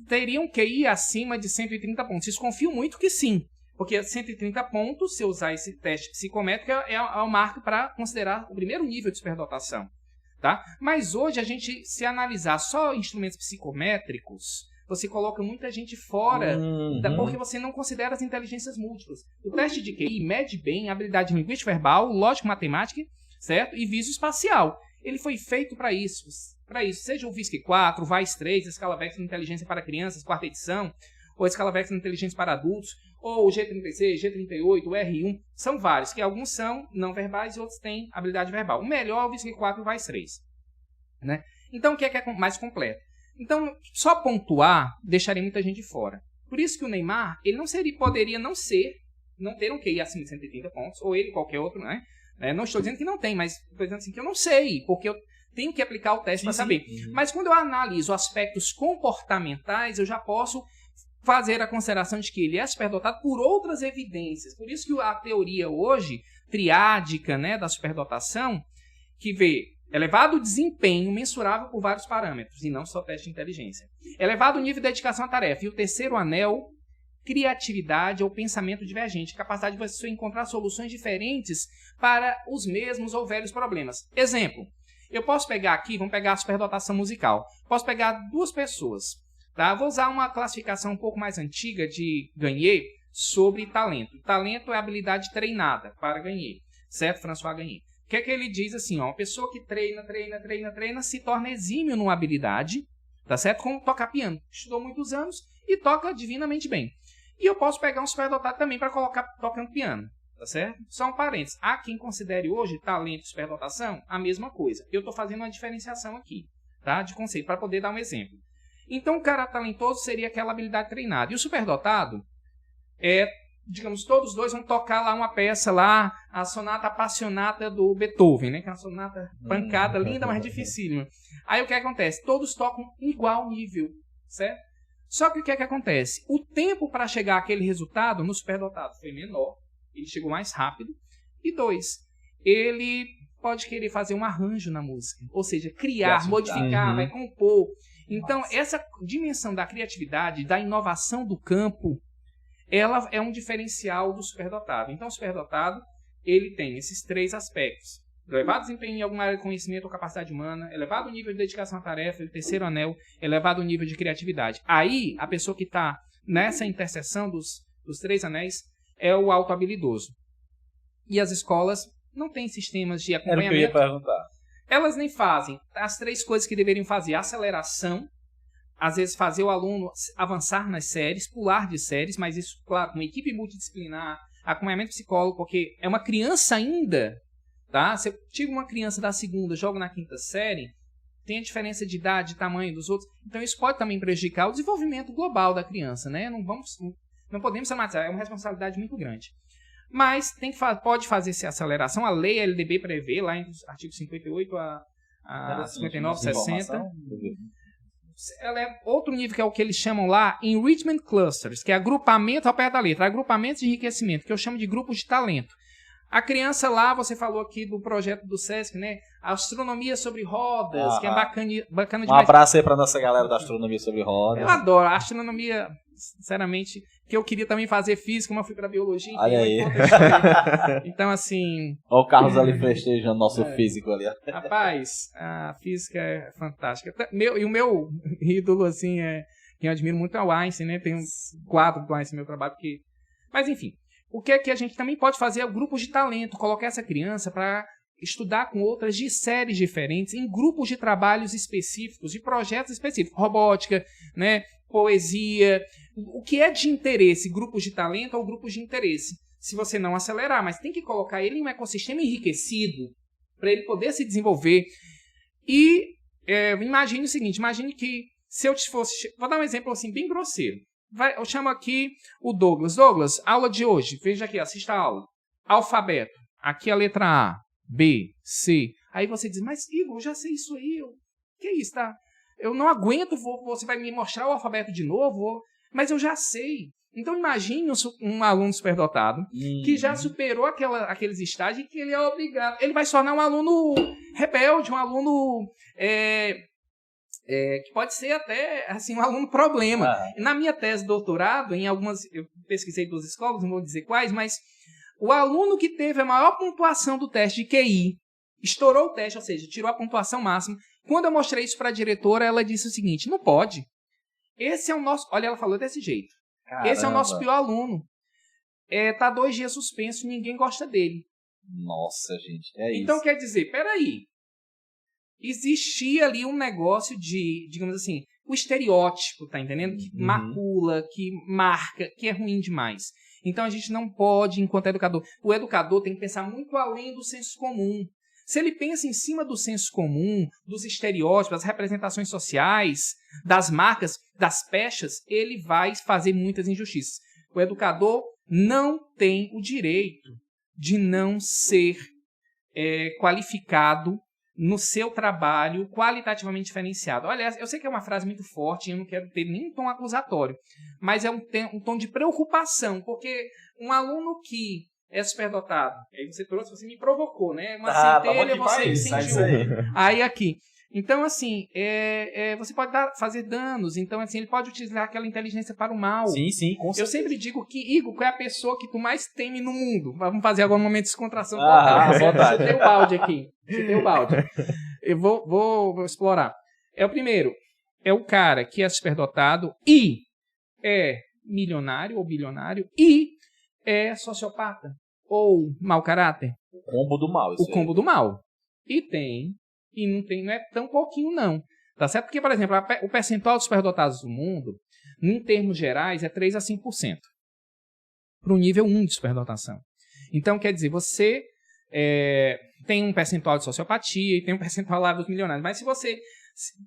teria um QI acima de 130 pontos. Desconfio muito que sim, porque 130 pontos, se eu usar esse teste psicométrico, é o marco para considerar o primeiro nível de superdotação. Tá? Mas hoje, a gente, se analisar só instrumentos psicométricos, você coloca muita gente fora, porque você não considera as inteligências múltiplas. O teste de QI mede bem a habilidade linguística verbal, lógico-matemática, certo? E visoespacial. Ele foi feito para isso. Seja o VISC 4, o VAIS 3, a escala Vexel de inteligência para crianças, 4ª edição, ou a escala Vexel de inteligência para adultos, ou o G36, G38, o R1, são vários, que alguns são não verbais e outros têm habilidade verbal. O melhor é o VISC 4 e o VAIS 3. Né? Então, o que é mais completo? Então, só pontuar deixaria muita gente fora. Por isso que o Neymar, ele poderia não ter um QI acima de 130 pontos, ou ele qualquer outro, né? Não estou dizendo que não tem, mas estou dizendo assim que eu não sei, porque eu tenho que aplicar o teste para saber. Mas quando eu analiso aspectos comportamentais, eu já posso fazer a consideração de que ele é superdotado por outras evidências. Por isso que a teoria hoje, triádica, né, da superdotação, que vê Elevado desempenho mensurável por vários parâmetros, e não só teste de inteligência. Elevado nível de dedicação à tarefa. E o terceiro anel, criatividade ou pensamento divergente. Capacidade de você encontrar soluções diferentes para os mesmos ou velhos problemas. Exemplo, eu posso pegar aqui, vamos pegar a superdotação musical. Posso pegar 2 pessoas. Tá? Vou usar uma classificação um pouco mais antiga de Gagné sobre talento. Talento é habilidade treinada para Gagné. Certo, François Gagné? O que é que ele diz assim? Ó, uma pessoa que treina, se torna exímio numa habilidade, tá certo? Como tocar piano. Estudou muitos anos e toca divinamente bem. E eu posso pegar um superdotado também para colocar tocando piano, tá certo? Só um parênteses. Há quem considere hoje talento e superdotação a mesma coisa. Eu estou fazendo uma diferenciação aqui, tá? De conceito, para poder dar um exemplo. Então, o cara talentoso seria aquela habilidade treinada. E o superdotado digamos, todos 2 vão tocar lá uma peça lá, a sonata apassionata do Beethoven, né? Que é uma sonata pancada, linda, mas dificílima. Aí o que acontece? Todos tocam igual nível, certo? Só que o que acontece? O tempo para chegar àquele resultado no superdotado foi menor, ele chegou mais rápido. E 2, ele pode querer fazer um arranjo na música, ou seja, criar, modificar, vai compor. Então, essa dimensão da criatividade, da inovação do campo, ela é um diferencial do superdotado. Então, o superdotado, ele tem esses 3 aspectos. Elevado desempenho em alguma área de conhecimento ou capacidade humana, elevado nível de dedicação à tarefa, o terceiro anel, elevado nível de criatividade. Aí, a pessoa que está nessa interseção dos 3 anéis é o autohabilidoso. E as escolas não têm sistemas de acompanhamento. Era o que eu ia perguntar. Elas nem fazem as 3 coisas que deveriam fazer. Aceleração, às vezes fazer o aluno avançar nas séries, pular de séries, mas isso, claro, com uma equipe multidisciplinar, acompanhamento psicólogo, porque é uma criança ainda, tá? Se eu tiro uma criança da 2ª, jogo na 5ª série, tem a diferença de idade, de tamanho dos outros, então isso pode também prejudicar o desenvolvimento global da criança, né? Não podemos dramatizar, é uma responsabilidade muito grande. Mas pode fazer essa aceleração, a lei LDB prevê, lá entre os artigos 58 a 59, 60... Ela é outro nível, que é o que eles chamam lá Enrichment Clusters, que é agrupamento ao pé da letra, agrupamentos de enriquecimento, que eu chamo de grupos de talento. A criança lá, você falou aqui do projeto do Sesc, né? Astronomia sobre rodas, que é bacana demais. Um abraço aí pra nossa galera da Astronomia sobre rodas. Eu adoro a astronomia, sinceramente, que eu queria também fazer física, mas fui pra biologia. Olha aí. Então, assim... Olha o Carlos ali festejando nosso físico ali. Rapaz, a física é fantástica. E o meu ídolo, assim, quem eu admiro muito é o Einstein, né? Tem uns quadros do Einstein no meu trabalho. Mas, enfim, o que é que a gente também pode fazer é grupos de talento, colocar essa criança para estudar com outras de séries diferentes, em grupos de trabalhos específicos, de projetos específicos, robótica, né? Poesia, o que é de interesse, grupos de talento ou grupos de interesse. Se você não acelerar, mas tem que colocar ele em um ecossistema enriquecido para ele poder se desenvolver. E imagine o seguinte, imagine que se eu fosse... Vou dar um exemplo assim bem grosseiro. Eu chamo aqui o Douglas. Douglas, aula de hoje. Veja aqui, assista a aula. Alfabeto. Aqui a letra A, B, C. Aí você diz, mas Igor, eu já sei isso aí. Que é isso, tá? Eu não aguento, você vai me mostrar o alfabeto de novo, mas eu já sei. Então imagine um aluno superdotado que já superou aqueles estágios que ele é obrigado. Ele vai se tornar um aluno rebelde, um aluno que pode ser até assim, um aluno problema. Na minha tese de doutorado, eu pesquisei 2 escolas, não vou dizer quais, mas o aluno que teve a maior pontuação do teste de QI, estourou o teste, ou seja, tirou a pontuação máxima. Quando eu mostrei isso para a diretora, ela disse o seguinte, não pode. Esse é o nosso... Olha, ela falou desse jeito. Caramba. Esse é o nosso pior aluno. Tá 2 dias suspenso, ninguém gosta dele. Nossa, gente, então, isso. Quer dizer, peraí. Existia ali um negócio de, digamos assim, o estereótipo, tá entendendo? Que macula, que marca, que é ruim demais. Então, a gente não pode, enquanto educador... O educador tem que pensar muito além do senso comum. Se ele pensa em cima do senso comum, dos estereótipos, das representações sociais, das marcas, das pechas, ele vai fazer muitas injustiças. O educador não tem o direito de não ser qualificado no seu trabalho qualitativamente diferenciado. Olha, eu sei que é uma frase muito forte e eu não quero ter nem um tom acusatório, mas é um tom de preocupação, porque um aluno que é superdotado? Aí você trouxe, você me provocou, né? Uma centelha, você incendiou. Aí aqui. Então, assim, você pode fazer danos. Então, assim, ele pode utilizar aquela inteligência para o mal. Sim, com certeza. Eu sempre digo que, Igor, qual é a pessoa que tu mais teme no mundo? Vamos fazer agora um momento de descontração. Vontade. Chutei o balde aqui. Eu vou explorar. É o primeiro. É o cara que é superdotado e é milionário ou bilionário e é sociopata ou mau caráter. O combo do mal. O combo do mal. E não é tão pouquinho não. Tá certo? Porque, por exemplo, o percentual de superdotados do mundo, em termos gerais, é 3 a 5%. Para o nível 1 de superdotação. Então, quer dizer, você tem um percentual de sociopatia e tem um percentual lá dos milionários. Mas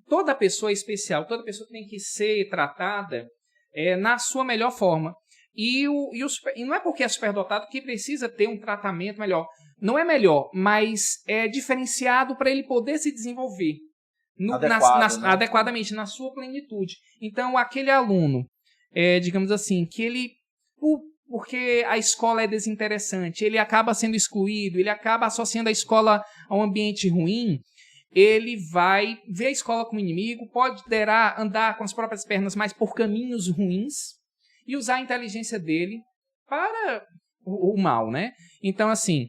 toda pessoa é especial, toda pessoa tem que ser tratada na sua melhor forma. E não é porque é superdotado que precisa ter um tratamento melhor. Não é melhor, mas é diferenciado para ele poder se desenvolver adequadamente, na sua plenitude. Então, aquele aluno, digamos assim, que ele, porque a escola é desinteressante, ele acaba sendo excluído, ele acaba associando a escola a um ambiente ruim, ele vai ver a escola como inimigo, pode andar com as próprias pernas, mas por caminhos ruins, e usar a inteligência dele para o mal, né? Então, assim,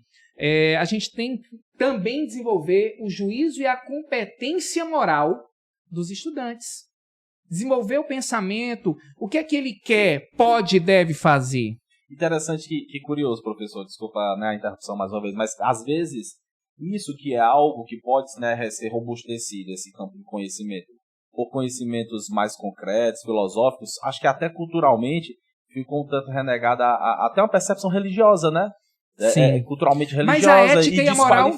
a gente tem que também desenvolver o juízo e a competência moral dos estudantes. Desenvolver o pensamento, o que é que ele quer, pode e deve fazer. Interessante que curioso, professor, desculpa, né, a interrupção mais uma vez, mas às vezes isso que é algo que pode, né, ser robustecido, esse campo de conhecimento, por conhecimentos mais concretos, filosóficos, acho que até culturalmente ficou um tanto renegada até uma percepção religiosa, né? Sim. Culturalmente religiosa. Mas a ética e a moral,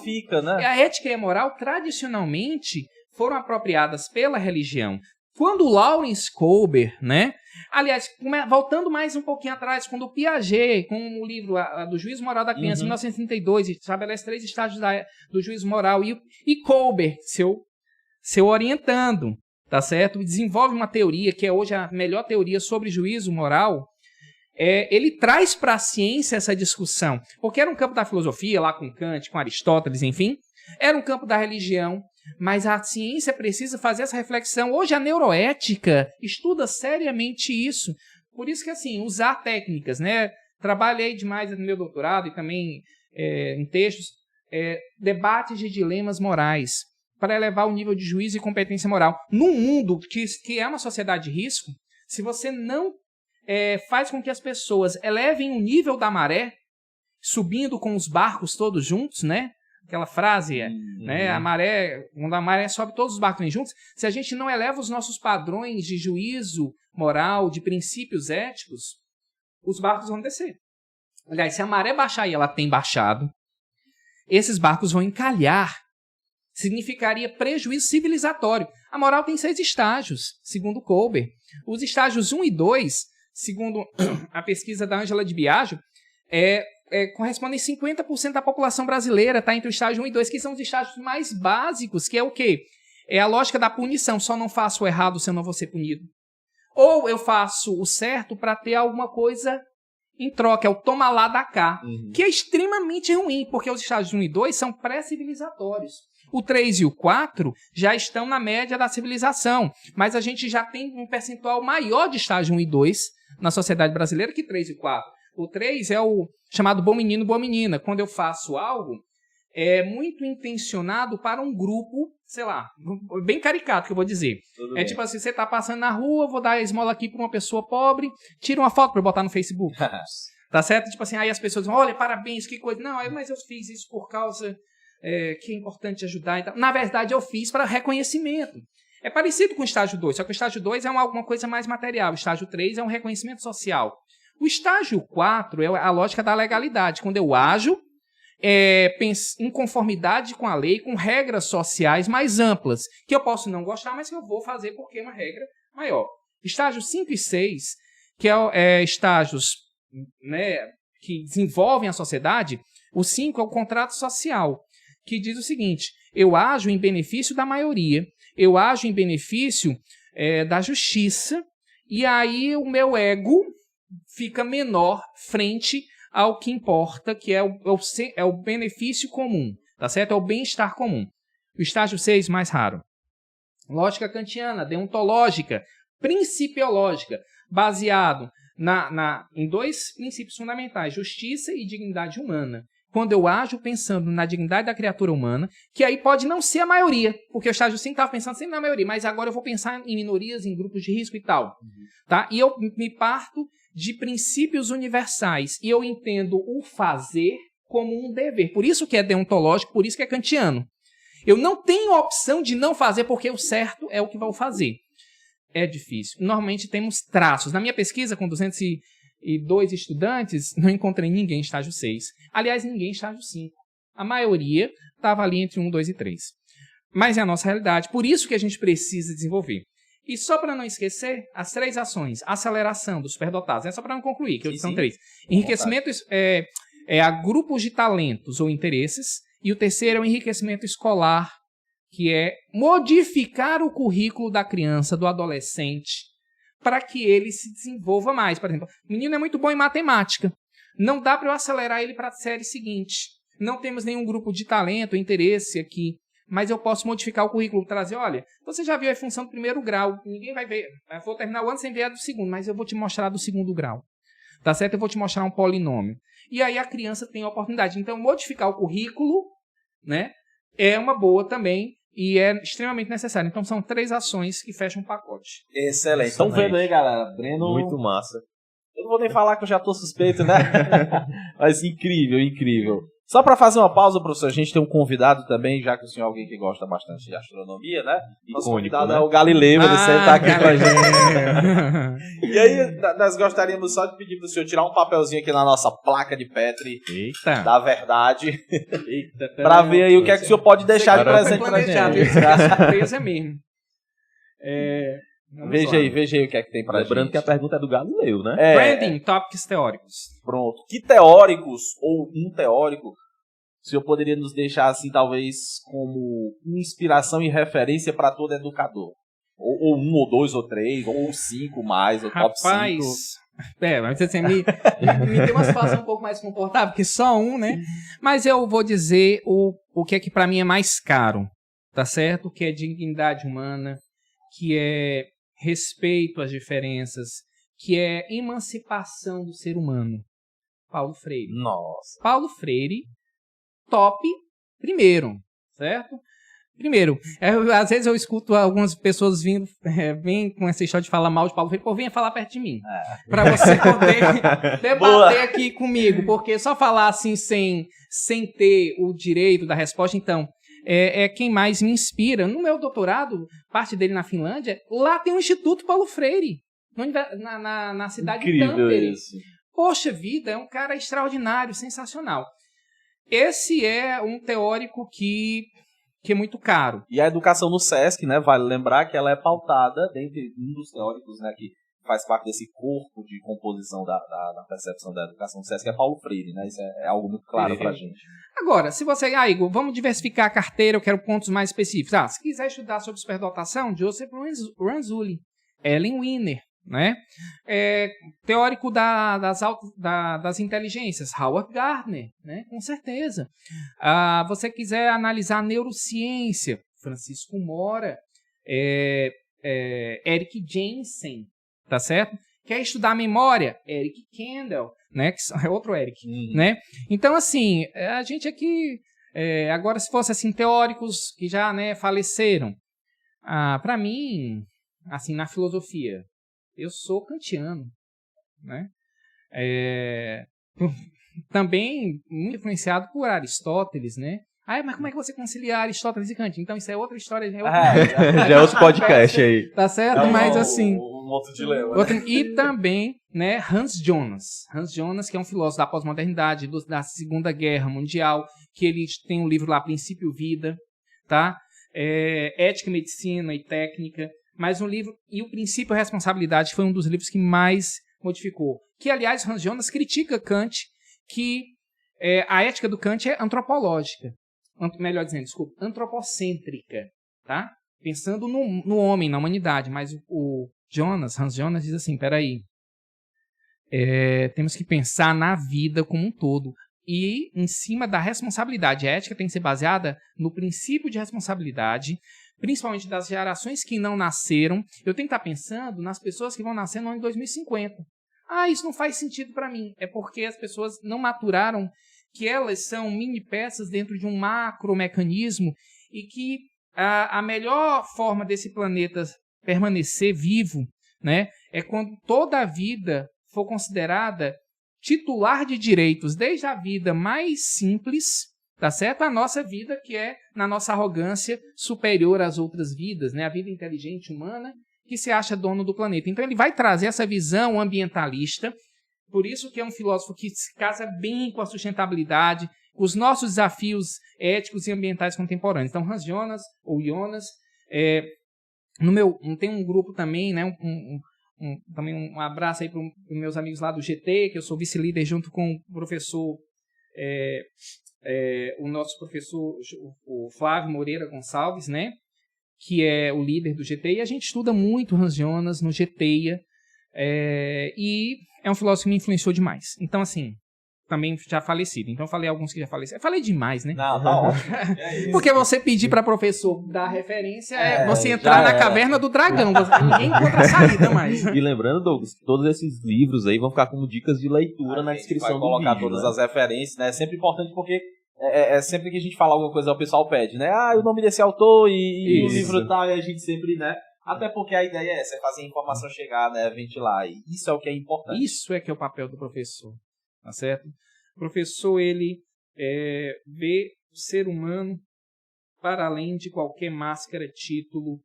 né? A ética e a moral tradicionalmente foram apropriadas pela religião. Quando Lawrence Kober, né? Aliás, voltando mais um pouquinho atrás, quando o Piaget, com o livro do Juízo Moral da Criança, em 1932, estabelece 3 estágios do juízo moral, e Kober, seu orientando, tá certo? Desenvolve uma teoria, que é hoje a melhor teoria sobre juízo moral. Ele traz para a ciência essa discussão, porque era um campo da filosofia, lá com Kant, com Aristóteles, enfim, era um campo da religião, mas a ciência precisa fazer essa reflexão. Hoje a neuroética estuda seriamente isso, por isso que, assim, usar técnicas, né? Trabalhei demais no meu doutorado e também em textos, debates de dilemas morais, para elevar o nível de juízo e competência moral. Num mundo que é uma sociedade de risco, se você não faz com que as pessoas elevem o nível da maré, subindo com os barcos todos juntos, né? Aquela frase, né? Quando a maré sobe, todos os barcos vêm juntos. Se a gente não eleva os nossos padrões de juízo moral, de princípios éticos, os barcos vão descer. Aliás, se a maré baixar, e ela tem baixado, esses barcos vão encalhar. Significaria prejuízo civilizatório. A moral tem 6 estágios, segundo Kober. Os estágios 1 e 2, segundo a pesquisa da Ângela de Biagio, correspondem a 50% da população brasileira, está entre o estágio 1 e 2, que são os estágios mais básicos, que é o quê? É a lógica da punição, só não faço o errado se eu não vou ser punido. Ou eu faço o certo para ter alguma coisa em troca, é o toma lá da cá, que é extremamente ruim, porque os estágios 1 e 2 são pré-civilizatórios. O 3 e o 4 já estão na média da civilização, mas a gente já tem um percentual maior de estágio 1 e 2 na sociedade brasileira que 3 e 4. O 3 é o chamado bom menino, boa menina. Quando eu faço algo, muito intencionado para um grupo, sei lá, bem caricato que eu vou dizer. Tipo assim, você tá passando na rua, vou dar a esmola aqui para uma pessoa pobre, tira uma foto para eu botar no Facebook. Tá certo? Tipo assim, aí as pessoas vão, olha, parabéns, que coisa. Não, mas eu fiz isso por causa que é importante ajudar. Então, na verdade, eu fiz para reconhecimento. É parecido com o estágio 2, só que o estágio 2 é alguma coisa mais material. O estágio 3 é um reconhecimento social. O estágio 4 é a lógica da legalidade, quando eu ajo em conformidade com a lei, com regras sociais mais amplas, que eu posso não gostar, mas que eu vou fazer porque é uma regra maior. Estágios 5 e 6, que estágios, né, que desenvolvem a sociedade, o 5 é o contrato social, que diz o seguinte: eu ajo em benefício da maioria, eu ajo em benefício da justiça, e aí o meu ego fica menor frente ao que importa, que é o benefício comum, tá certo? É o bem-estar comum. O estágio 6, mais raro. Lógica kantiana, deontológica, principiológica, baseado em 2 princípios fundamentais, justiça e dignidade humana. Quando eu ajo pensando na dignidade da criatura humana, que aí pode não ser a maioria, porque o estágio 5 estava pensando sempre na maioria, mas agora eu vou pensar em minorias, em grupos de risco e tal. Tá? E eu me parto de princípios universais, e eu entendo o fazer como um dever. Por isso que é deontológico, por isso que é kantiano. Eu não tenho a opção de não fazer, porque o certo é o que vou fazer. É difícil. Normalmente temos traços. Na minha pesquisa, com 202 estudantes, não encontrei ninguém em estágio 6. Aliás, ninguém em estágio 5. A maioria estava ali entre 1, 2 e 3. Mas é a nossa realidade. Por isso que a gente precisa desenvolver. E só para não esquecer, as 3 ações. Aceleração dos superdotados. É só para não concluir, que são 3. Enriquecimento a grupos de talentos ou interesses. E o terceiro é o enriquecimento escolar, que é modificar o currículo da criança, do adolescente, para que ele se desenvolva mais. Por exemplo, o menino é muito bom em matemática. Não dá para eu acelerar ele para a série seguinte. Não temos nenhum grupo de talento, interesse aqui. Mas eu posso modificar o currículo, trazer, olha, você já viu a função do primeiro grau, ninguém vai ver. Eu vou terminar o ano sem ver a do segundo, mas eu vou te mostrar do segundo grau. Tá certo? Eu vou te mostrar um polinômio. E aí a criança tem a oportunidade. Então, modificar o currículo, né, é uma boa também e é extremamente necessário. Então, são 3 ações que fecham um pacote. Excelente. Estão vendo aí, galera? Breno... Muito massa. Eu não vou nem falar que eu já tô suspeito, né? Mas incrível, incrível. Só para fazer uma pausa, professor, a gente tem um convidado também, já que o senhor é alguém que gosta bastante de astronomia, né? Nosso convidado é o Galileu, ele sempre tá aqui com a gente. E aí, nós gostaríamos só de pedir pro senhor tirar um papelzinho aqui na nossa placa de Petri. Eita. Da verdade. Eita. Para ver aí o que é que o senhor pode deixar de presente pra gente. Surpresa mesmo. Veja aí o que é que tem pra gente. Lembrando que a pergunta é do Galileu, né? Branding, tópicos teóricos. Pronto. Que teóricos, ou um teórico, o senhor poderia nos deixar, assim, talvez, como inspiração e referência para todo educador? Ou 1, ou 2, ou 3, ou 5 mais, ou top 5. Mas você me deu uma situação um pouco mais confortável, porque só um, né? Mas eu vou dizer o que é que para mim é mais caro, tá certo? Que é dignidade humana, que é respeito às diferenças, que é emancipação do ser humano. Paulo Freire. Nossa. Paulo Freire, top primeiro, certo? Primeiro, às vezes eu escuto algumas pessoas vêm com essa história de falar mal de Paulo Freire, venha falar perto de mim. Para você poder debater aqui comigo, porque só falar assim sem ter o direito da resposta, então, é quem mais me inspira. No meu doutorado, parte dele na Finlândia, lá tem um Instituto Paulo Freire, na cidade de Tampere. Poxa vida, é um cara extraordinário, sensacional. Esse é um teórico que é muito caro. E a educação no SESC, né, vale lembrar que ela é pautada dentre um dos teóricos, né, que faz parte desse corpo de composição da percepção da educação no SESC, é Paulo Freire, né? Isso é algo muito claro pra gente. Agora, se você... Igor, vamos diversificar a carteira, eu quero pontos mais específicos. Se quiser estudar sobre superdotação, Joseph Ranzulli, Ellen Wiener, né? Teórico das inteligências, Howard Gardner, né? Com certeza. Você quiser analisar a neurociência, Francisco Mora, Eric Jensen, tá certo? Quer estudar memória? Eric Kandel, né? Que é outro Eric, né? Então, assim, a gente aqui... agora, se fosse assim, teóricos que já, né, faleceram, para mim, assim, na filosofia, eu sou kantiano, né? Também muito influenciado por Aristóteles, né? Mas como é que você concilia Aristóteles e Kant? Então isso é outra história. Já é outro podcast aí. Tá certo? Mas assim... Um outro dilema. E também, né, Hans Jonas, que é um filósofo da pós-modernidade, da Segunda Guerra Mundial, que ele tem um livro lá, Princípio Vida, tá? Ética, Medicina e Técnica. Mas um livro, e o Princípio e Responsabilidade foi um dos livros que mais modificou. Que, aliás, Hans Jonas critica Kant, que a ética do Kant é antropológica. Melhor dizendo, desculpa, antropocêntrica, tá? Pensando no homem, na humanidade. Mas o Hans Jonas diz assim, peraí, temos que pensar na vida como um todo. E em cima da responsabilidade. A ética tem que ser baseada no princípio de responsabilidade, principalmente das gerações que não nasceram. Eu tenho que estar pensando nas pessoas que vão nascer no ano de 2050. Isso não faz sentido para mim. É porque as pessoas não maturaram que elas são mini peças dentro de um macromecanismo e que a melhor forma desse planeta permanecer vivo, né, é quando toda a vida for considerada titular de direitos, desde a vida mais simples, tá certo? A nossa vida, que é, na nossa arrogância, superior às outras vidas, né? A vida inteligente humana, que se acha dono do planeta. Então ele vai trazer essa visão ambientalista, por isso que é um filósofo que se casa bem com a sustentabilidade, os nossos desafios éticos e ambientais contemporâneos. Então Hans Jonas, ou Jonas, tem um grupo também, né? Também um abraço aí para os meus amigos lá do GT, que eu sou vice-líder junto com o professor, o nosso professor, o Flávio Moreira Gonçalves, né? Que é o líder do GT, e a gente estuda muito Hans Jonas no GT, e é um filósofo que me influenciou demais. Então, assim, também já falecido. Então, eu falei alguns que já faleceram. Eu falei demais, né? Não, tá ótimo. Porque você pedir para professor dar referência você entrar na caverna do dragão. Ninguém encontra saída mais. E lembrando, Douglas, todos esses livros aí vão ficar como dicas de leitura na descrição do vídeo. Vai colocar todas as referências, né? É sempre importante porque sempre que a gente fala alguma coisa, o pessoal pede, né? O nome desse autor e o livro tal, e a gente sempre, né? Até porque a ideia é essa, é fazer a informação chegar, né? Ventilar. E isso é o que é importante. Isso é que é o papel do professor. Tá certo? O professor, ele vê o ser humano para além de qualquer máscara, título.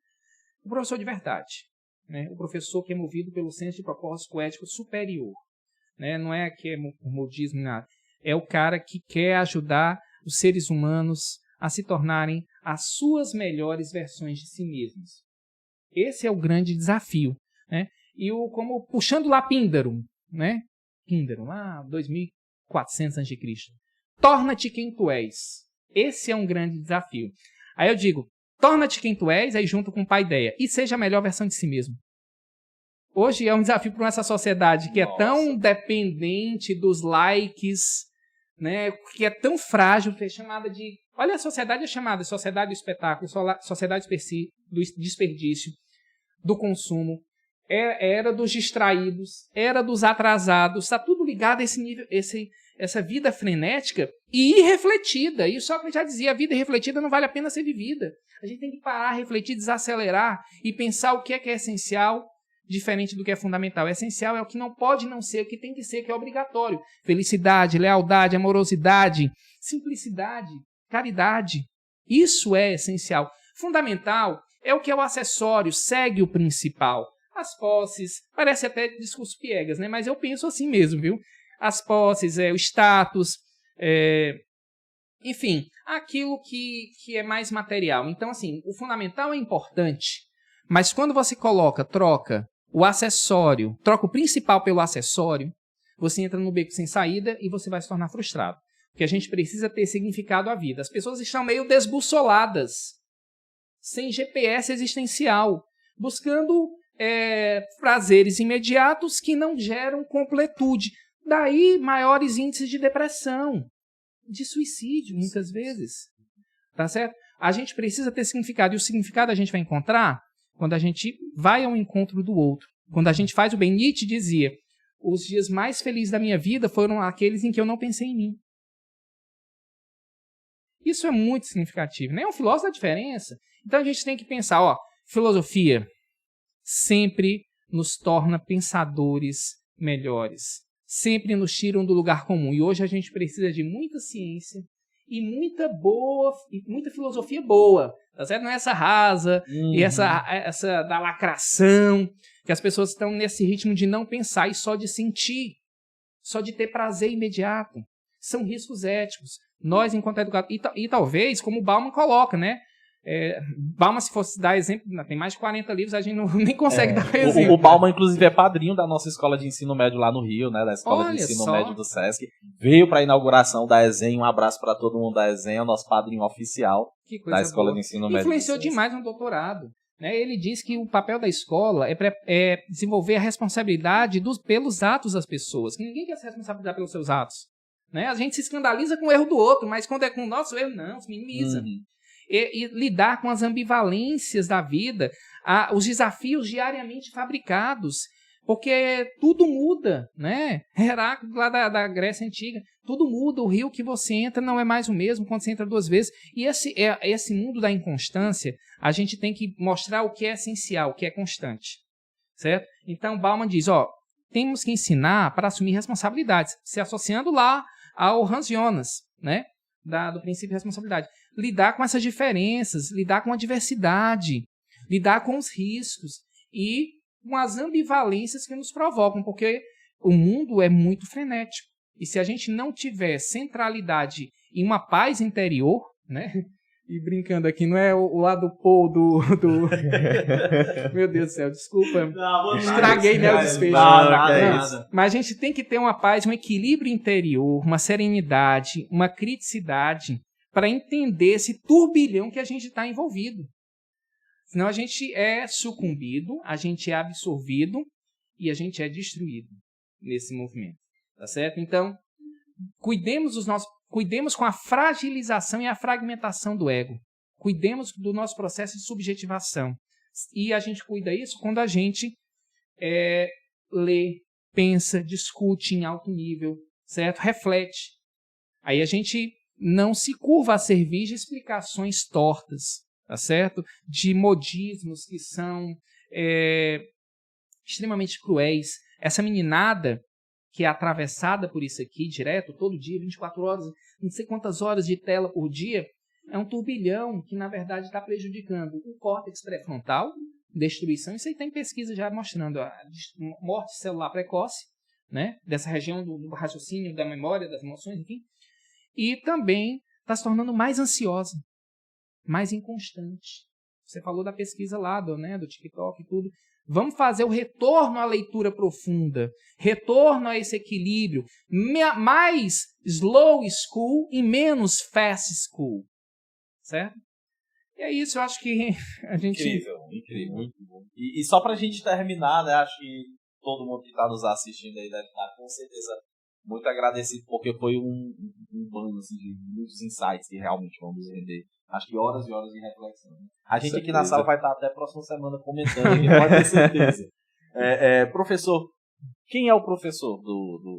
O professor de verdade. Né? O professor que é movido pelo senso de propósito ético superior. Né? Não é que é modismo, nada. É o cara que quer ajudar os seres humanos a se tornarem as suas melhores versões de si mesmos. Esse é o grande desafio. Né? E como puxando lá Píndaro, né? Píndaro, lá 2400 a.C. Torna-te quem tu és. Esse é um grande desafio. Aí eu digo, torna-te quem tu és, aí junto com paideia, e seja a melhor versão de si mesmo. Hoje é um desafio para essa sociedade que é tão dependente dos likes, né, que é tão frágil, que é chamada de... Olha, a sociedade é chamada sociedade do espetáculo, sociedade do desperdício, do consumo, era dos distraídos, era dos atrasados, está tudo ligado a esse nível, essa vida frenética e irrefletida. E o Sócrates já dizia, a vida irrefletida não vale a pena ser vivida. A gente tem que parar, refletir, desacelerar e pensar o que é essencial, diferente do que é fundamental. O essencial é o que não pode não ser, o que tem que ser, que é obrigatório. Felicidade, lealdade, amorosidade, simplicidade, caridade. Isso é essencial. Fundamental é o que é o acessório, segue o principal. As posses, parece até discurso piegas, né? Mas eu penso assim mesmo, viu? As posses, o status, enfim, aquilo que é mais material. Então, assim, o fundamental é importante, mas quando você troca o acessório, troca o principal pelo acessório, você entra no beco sem saída e você vai se tornar frustrado. Porque a gente precisa ter significado à vida. As pessoas estão meio desbussoladas, sem GPS existencial, buscando prazeres imediatos que não geram completude. Daí maiores índices de depressão, de suicídio, muitas vezes. Tá certo? A gente precisa ter significado. E o significado a gente vai encontrar quando a gente vai ao encontro do outro. Quando a gente faz o bem. Nietzsche dizia, os dias mais felizes da minha vida foram aqueles em que eu não pensei em mim. Isso é muito significativo. Nem um filósofo da diferença. Então a gente tem que pensar, filosofia sempre nos torna pensadores melhores. Sempre nos tiram do lugar comum. E hoje a gente precisa de muita ciência e muita filosofia boa. Tá certo? Não é essa rasa e essa da lacração, que as pessoas estão nesse ritmo de não pensar e só de sentir, só de ter prazer imediato. São riscos éticos. Nós, enquanto educadores, e talvez, como o Bauman coloca, né? Bauman, se fosse dar exemplo, tem mais de 40 livros, a gente nem consegue dar exemplo. O Bauman, inclusive, é padrinho da nossa escola de ensino médio lá no Rio, né? Da escola de ensino médio do Sesc. Veio para a inauguração da ESEM. Um abraço para todo mundo da ESEM, é o nosso padrinho oficial da escola de ensino médio. Influenciou demais no doutorado. né, ele diz que o papel da escola é desenvolver a responsabilidade pelos atos das pessoas, que ninguém quer se responsabilizar pelos seus atos. Né? A gente se escandaliza com o erro do outro, mas quando é com o nosso erro, não, se minimiza. E lidar com as ambivalências da vida, os desafios diariamente fabricados, porque tudo muda, né? Heráclito lá da Grécia Antiga, tudo muda, o rio que você entra não é mais o mesmo quando você entra 2 vezes. E esse mundo da inconstância, a gente tem que mostrar o que é essencial, o que é constante, certo? Então, Bauman diz, temos que ensinar para assumir responsabilidades, se associando lá ao Hans Jonas, né? Do princípio de responsabilidade. Lidar com essas diferenças, lidar com a diversidade, lidar com os riscos e com as ambivalências que nos provocam, porque o mundo é muito frenético. E se a gente não tiver centralidade e uma paz interior, né? E brincando aqui, não é o lado Paul do... Meu Deus do céu, desculpa. Não, estraguei, né, o desfecho. Nada. Mas a gente tem que ter uma paz, um equilíbrio interior, uma serenidade, uma criticidade para entender esse turbilhão que a gente está envolvido. Senão a gente é sucumbido, a gente é absorvido e a gente é destruído nesse movimento. Tá certo? Então, cuidemos com a fragilização e a fragmentação do ego. Cuidemos do nosso processo de subjetivação. E a gente cuida isso quando a gente lê, pensa, discute em alto nível, certo? Reflete. Aí a gente não se curva a servir de explicações tortas, tá certo? De modismos que são extremamente cruéis. Essa meninada que é atravessada por isso aqui, direto, todo dia, 24 horas, não sei quantas horas de tela por dia, é um turbilhão que, na verdade, está prejudicando o córtex pré-frontal, destruição. Isso aí tem pesquisa já mostrando a morte celular precoce, né, dessa região do raciocínio, da memória, das emoções, enfim. E também está se tornando mais ansiosa, mais inconstante. Você falou da pesquisa lá, do TikTok e tudo. Vamos fazer o retorno à leitura profunda, retorno a esse equilíbrio, mais slow school e menos fast school, certo? E é isso, eu acho que a gente... Incrível, muito bom. E só pra gente terminar, né, acho que todo mundo que está nos assistindo aí deve estar com certeza muito agradecido, porque foi um bando assim, de muitos insights que realmente vamos render. Acho que horas e horas de reflexão. Né? A gente aqui na sala vai estar até a próxima semana comentando, aqui, pode ter certeza. Professor, quem é o professor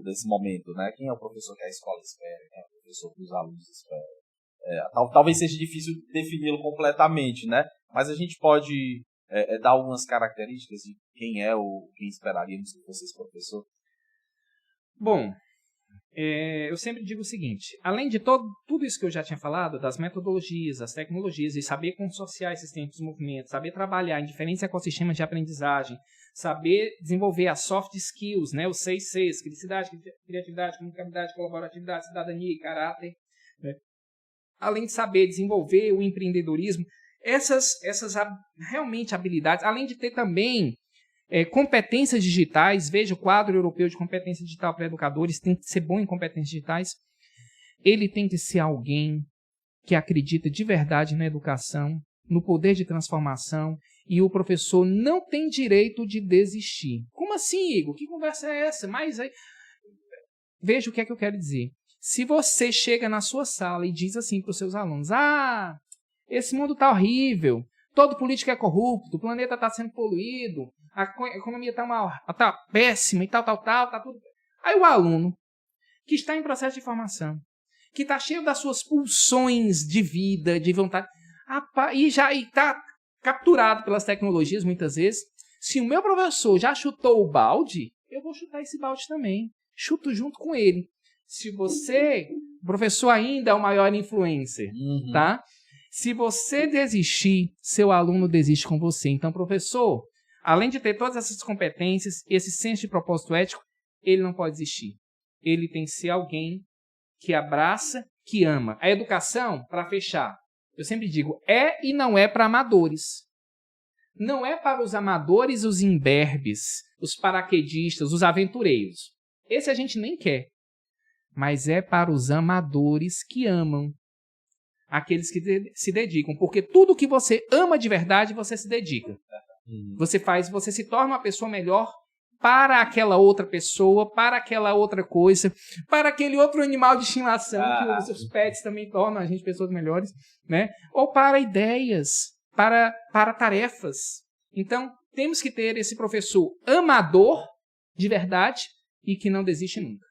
desse momento? Né? Quem é o professor que a escola espera? Quem é o professor que os alunos esperam? Talvez seja difícil defini-lo completamente, né? Mas a gente pode dar algumas características de quem é ou quem esperaríamos que fosse esse professor? Bom, eu sempre digo o seguinte, além de tudo isso que eu já tinha falado, das metodologias, das tecnologias, e saber consociar esses tempos de movimento, saber trabalhar em diferentes ecossistemas de aprendizagem, saber desenvolver as soft skills, né, os 6 Cs, felicidade, criatividade, comunicabilidade, colaboratividade, cidadania e caráter, né? Além de saber desenvolver o empreendedorismo, essas realmente habilidades, além de ter também competências digitais, veja o quadro europeu de competência digital para educadores, tem que ser bom em competências digitais. Ele tem que ser alguém que acredita de verdade na educação, no poder de transformação, e o professor não tem direito de desistir. Como assim, Igor? Que conversa é essa? Mas aí... Veja o que é que eu quero dizer. Se você chega na sua sala e diz assim para os seus alunos, esse mundo está horrível, todo político é corrupto, o planeta está sendo poluído, a economia está péssima e tal, tá tudo... Aí o aluno, que está em processo de formação, que está cheio das suas pulsões de vida, de vontade, e está capturado pelas tecnologias muitas vezes, se o meu professor já chutou o balde, eu vou chutar esse balde também, chuto junto com ele. Se você, o professor ainda é o maior influencer, tá? Se você desistir, seu aluno desiste com você. Então, professor, além de ter todas essas competências, esse senso de propósito ético, ele não pode desistir. Ele tem que ser alguém que abraça, que ama. A educação, para fechar, eu sempre digo, e não é para amadores. Não é para os amadores, os imberbes, os paraquedistas, os aventureiros. Esse a gente nem quer. Mas é para os amadores que amam. aqueles que se dedicam. Porque tudo que você ama de verdade, você se dedica. Você se torna uma pessoa melhor para aquela outra pessoa, para aquela outra coisa, para aquele outro animal de estimação, que os pets também tornam a gente pessoas melhores, né? Ou para ideias, para tarefas. Então, temos que ter esse professor amador de verdade e que não desiste nunca.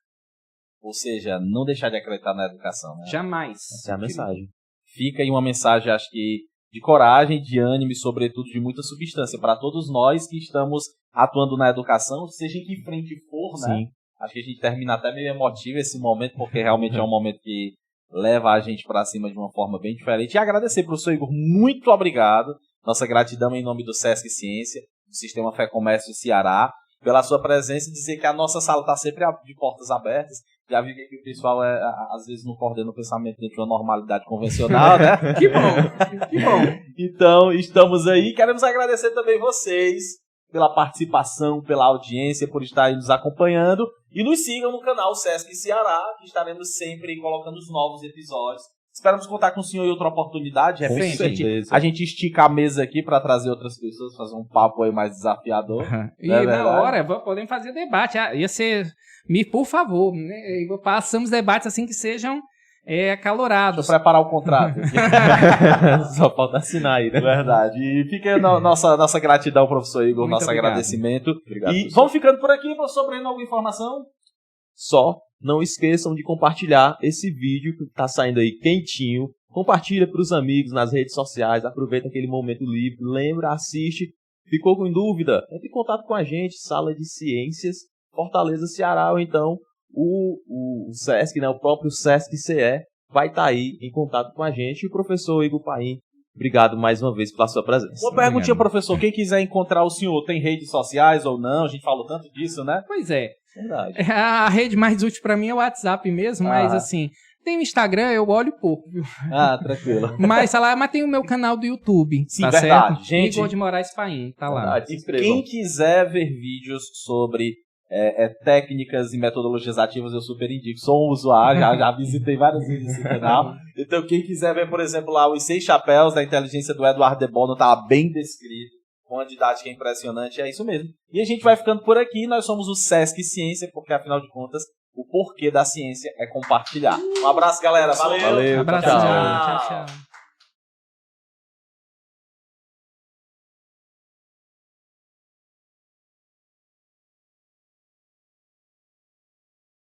Ou seja, não deixar de acreditar na educação, né? Jamais. Essa é a mensagem. Fica aí uma mensagem, acho que, de coragem, de ânimo e, sobretudo, de muita substância para todos nós que estamos atuando na educação, seja em que frente for, né? Sim. Acho que a gente termina até meio emotivo esse momento, porque realmente é um momento que leva a gente para cima de uma forma bem diferente. E agradecer, professor Igor, muito obrigado. Nossa gratidão em nome do Sesc Ciência, do Sistema Fé Comércio Ceará, pela sua presença e dizer que a nossa sala está sempre de portas abertas. Já vi que o pessoal, às vezes, não coordena o pensamento dentro de uma normalidade convencional, né? Que bom, que bom. Então, estamos aí. Queremos agradecer também vocês pela participação, pela audiência, por estarem nos acompanhando. E nos sigam no canal Sesc Ceará, que estaremos sempre colocando os novos episódios. Esperamos contar com o senhor em outra oportunidade. De repente, a gente estica a mesa aqui para trazer outras pessoas, fazer um papo aí mais desafiador. E na hora, podemos fazer debate. Ia ser... por favor, né? Passamos debates assim que sejam acalorados. Deixa eu preparar o contrato. Só falta assinar aí, né? Verdade. E fica a nossa gratidão, professor Igor, Muito nosso obrigado. agradecimento. Obrigado, E professor. vamos ficando por aqui, professor Breno, alguma informação? Só não esqueçam de compartilhar esse vídeo que está saindo aí quentinho. Compartilha para os amigos nas redes sociais. Aproveita aquele momento livre. Lembra, assiste. Ficou com dúvida? Entre em contato com a gente. Sala de Ciências, Fortaleza, Ceará. Ou então o Sesc, né, o próprio Sesc CE, vai estar aí em contato com a gente. E o professor Igor Paim, obrigado mais uma vez pela sua presença. Uma perguntinha, professor. Quem quiser encontrar o senhor, tem redes sociais ou não? A gente falou tanto disso, né? Pois é. Verdade. A rede mais útil para mim é o WhatsApp mesmo, mas assim, tem o Instagram, eu olho pouco, viu? Tranquilo. Mas tem o meu canal do YouTube, Sim, tá verdade. certo? Gente, Igor de Moraes Paim, tá lá. Verdade, se inscrevam. Quem quiser ver vídeos sobre técnicas e metodologias ativas, eu super indico. Sou um usuário, já visitei várias vezes esse canal. Então, quem quiser ver, por exemplo, lá os 6 chapéus da inteligência do Eduardo de Bono, tá bem descrito, com uma didática impressionante, é isso mesmo. E a gente vai ficando por aqui. Nós somos o Sesc Ciência, porque, afinal de contas, o porquê da ciência é compartilhar. Um abraço, galera. Valeu. Valeu. Abraço, Tchau. tchau, tchau.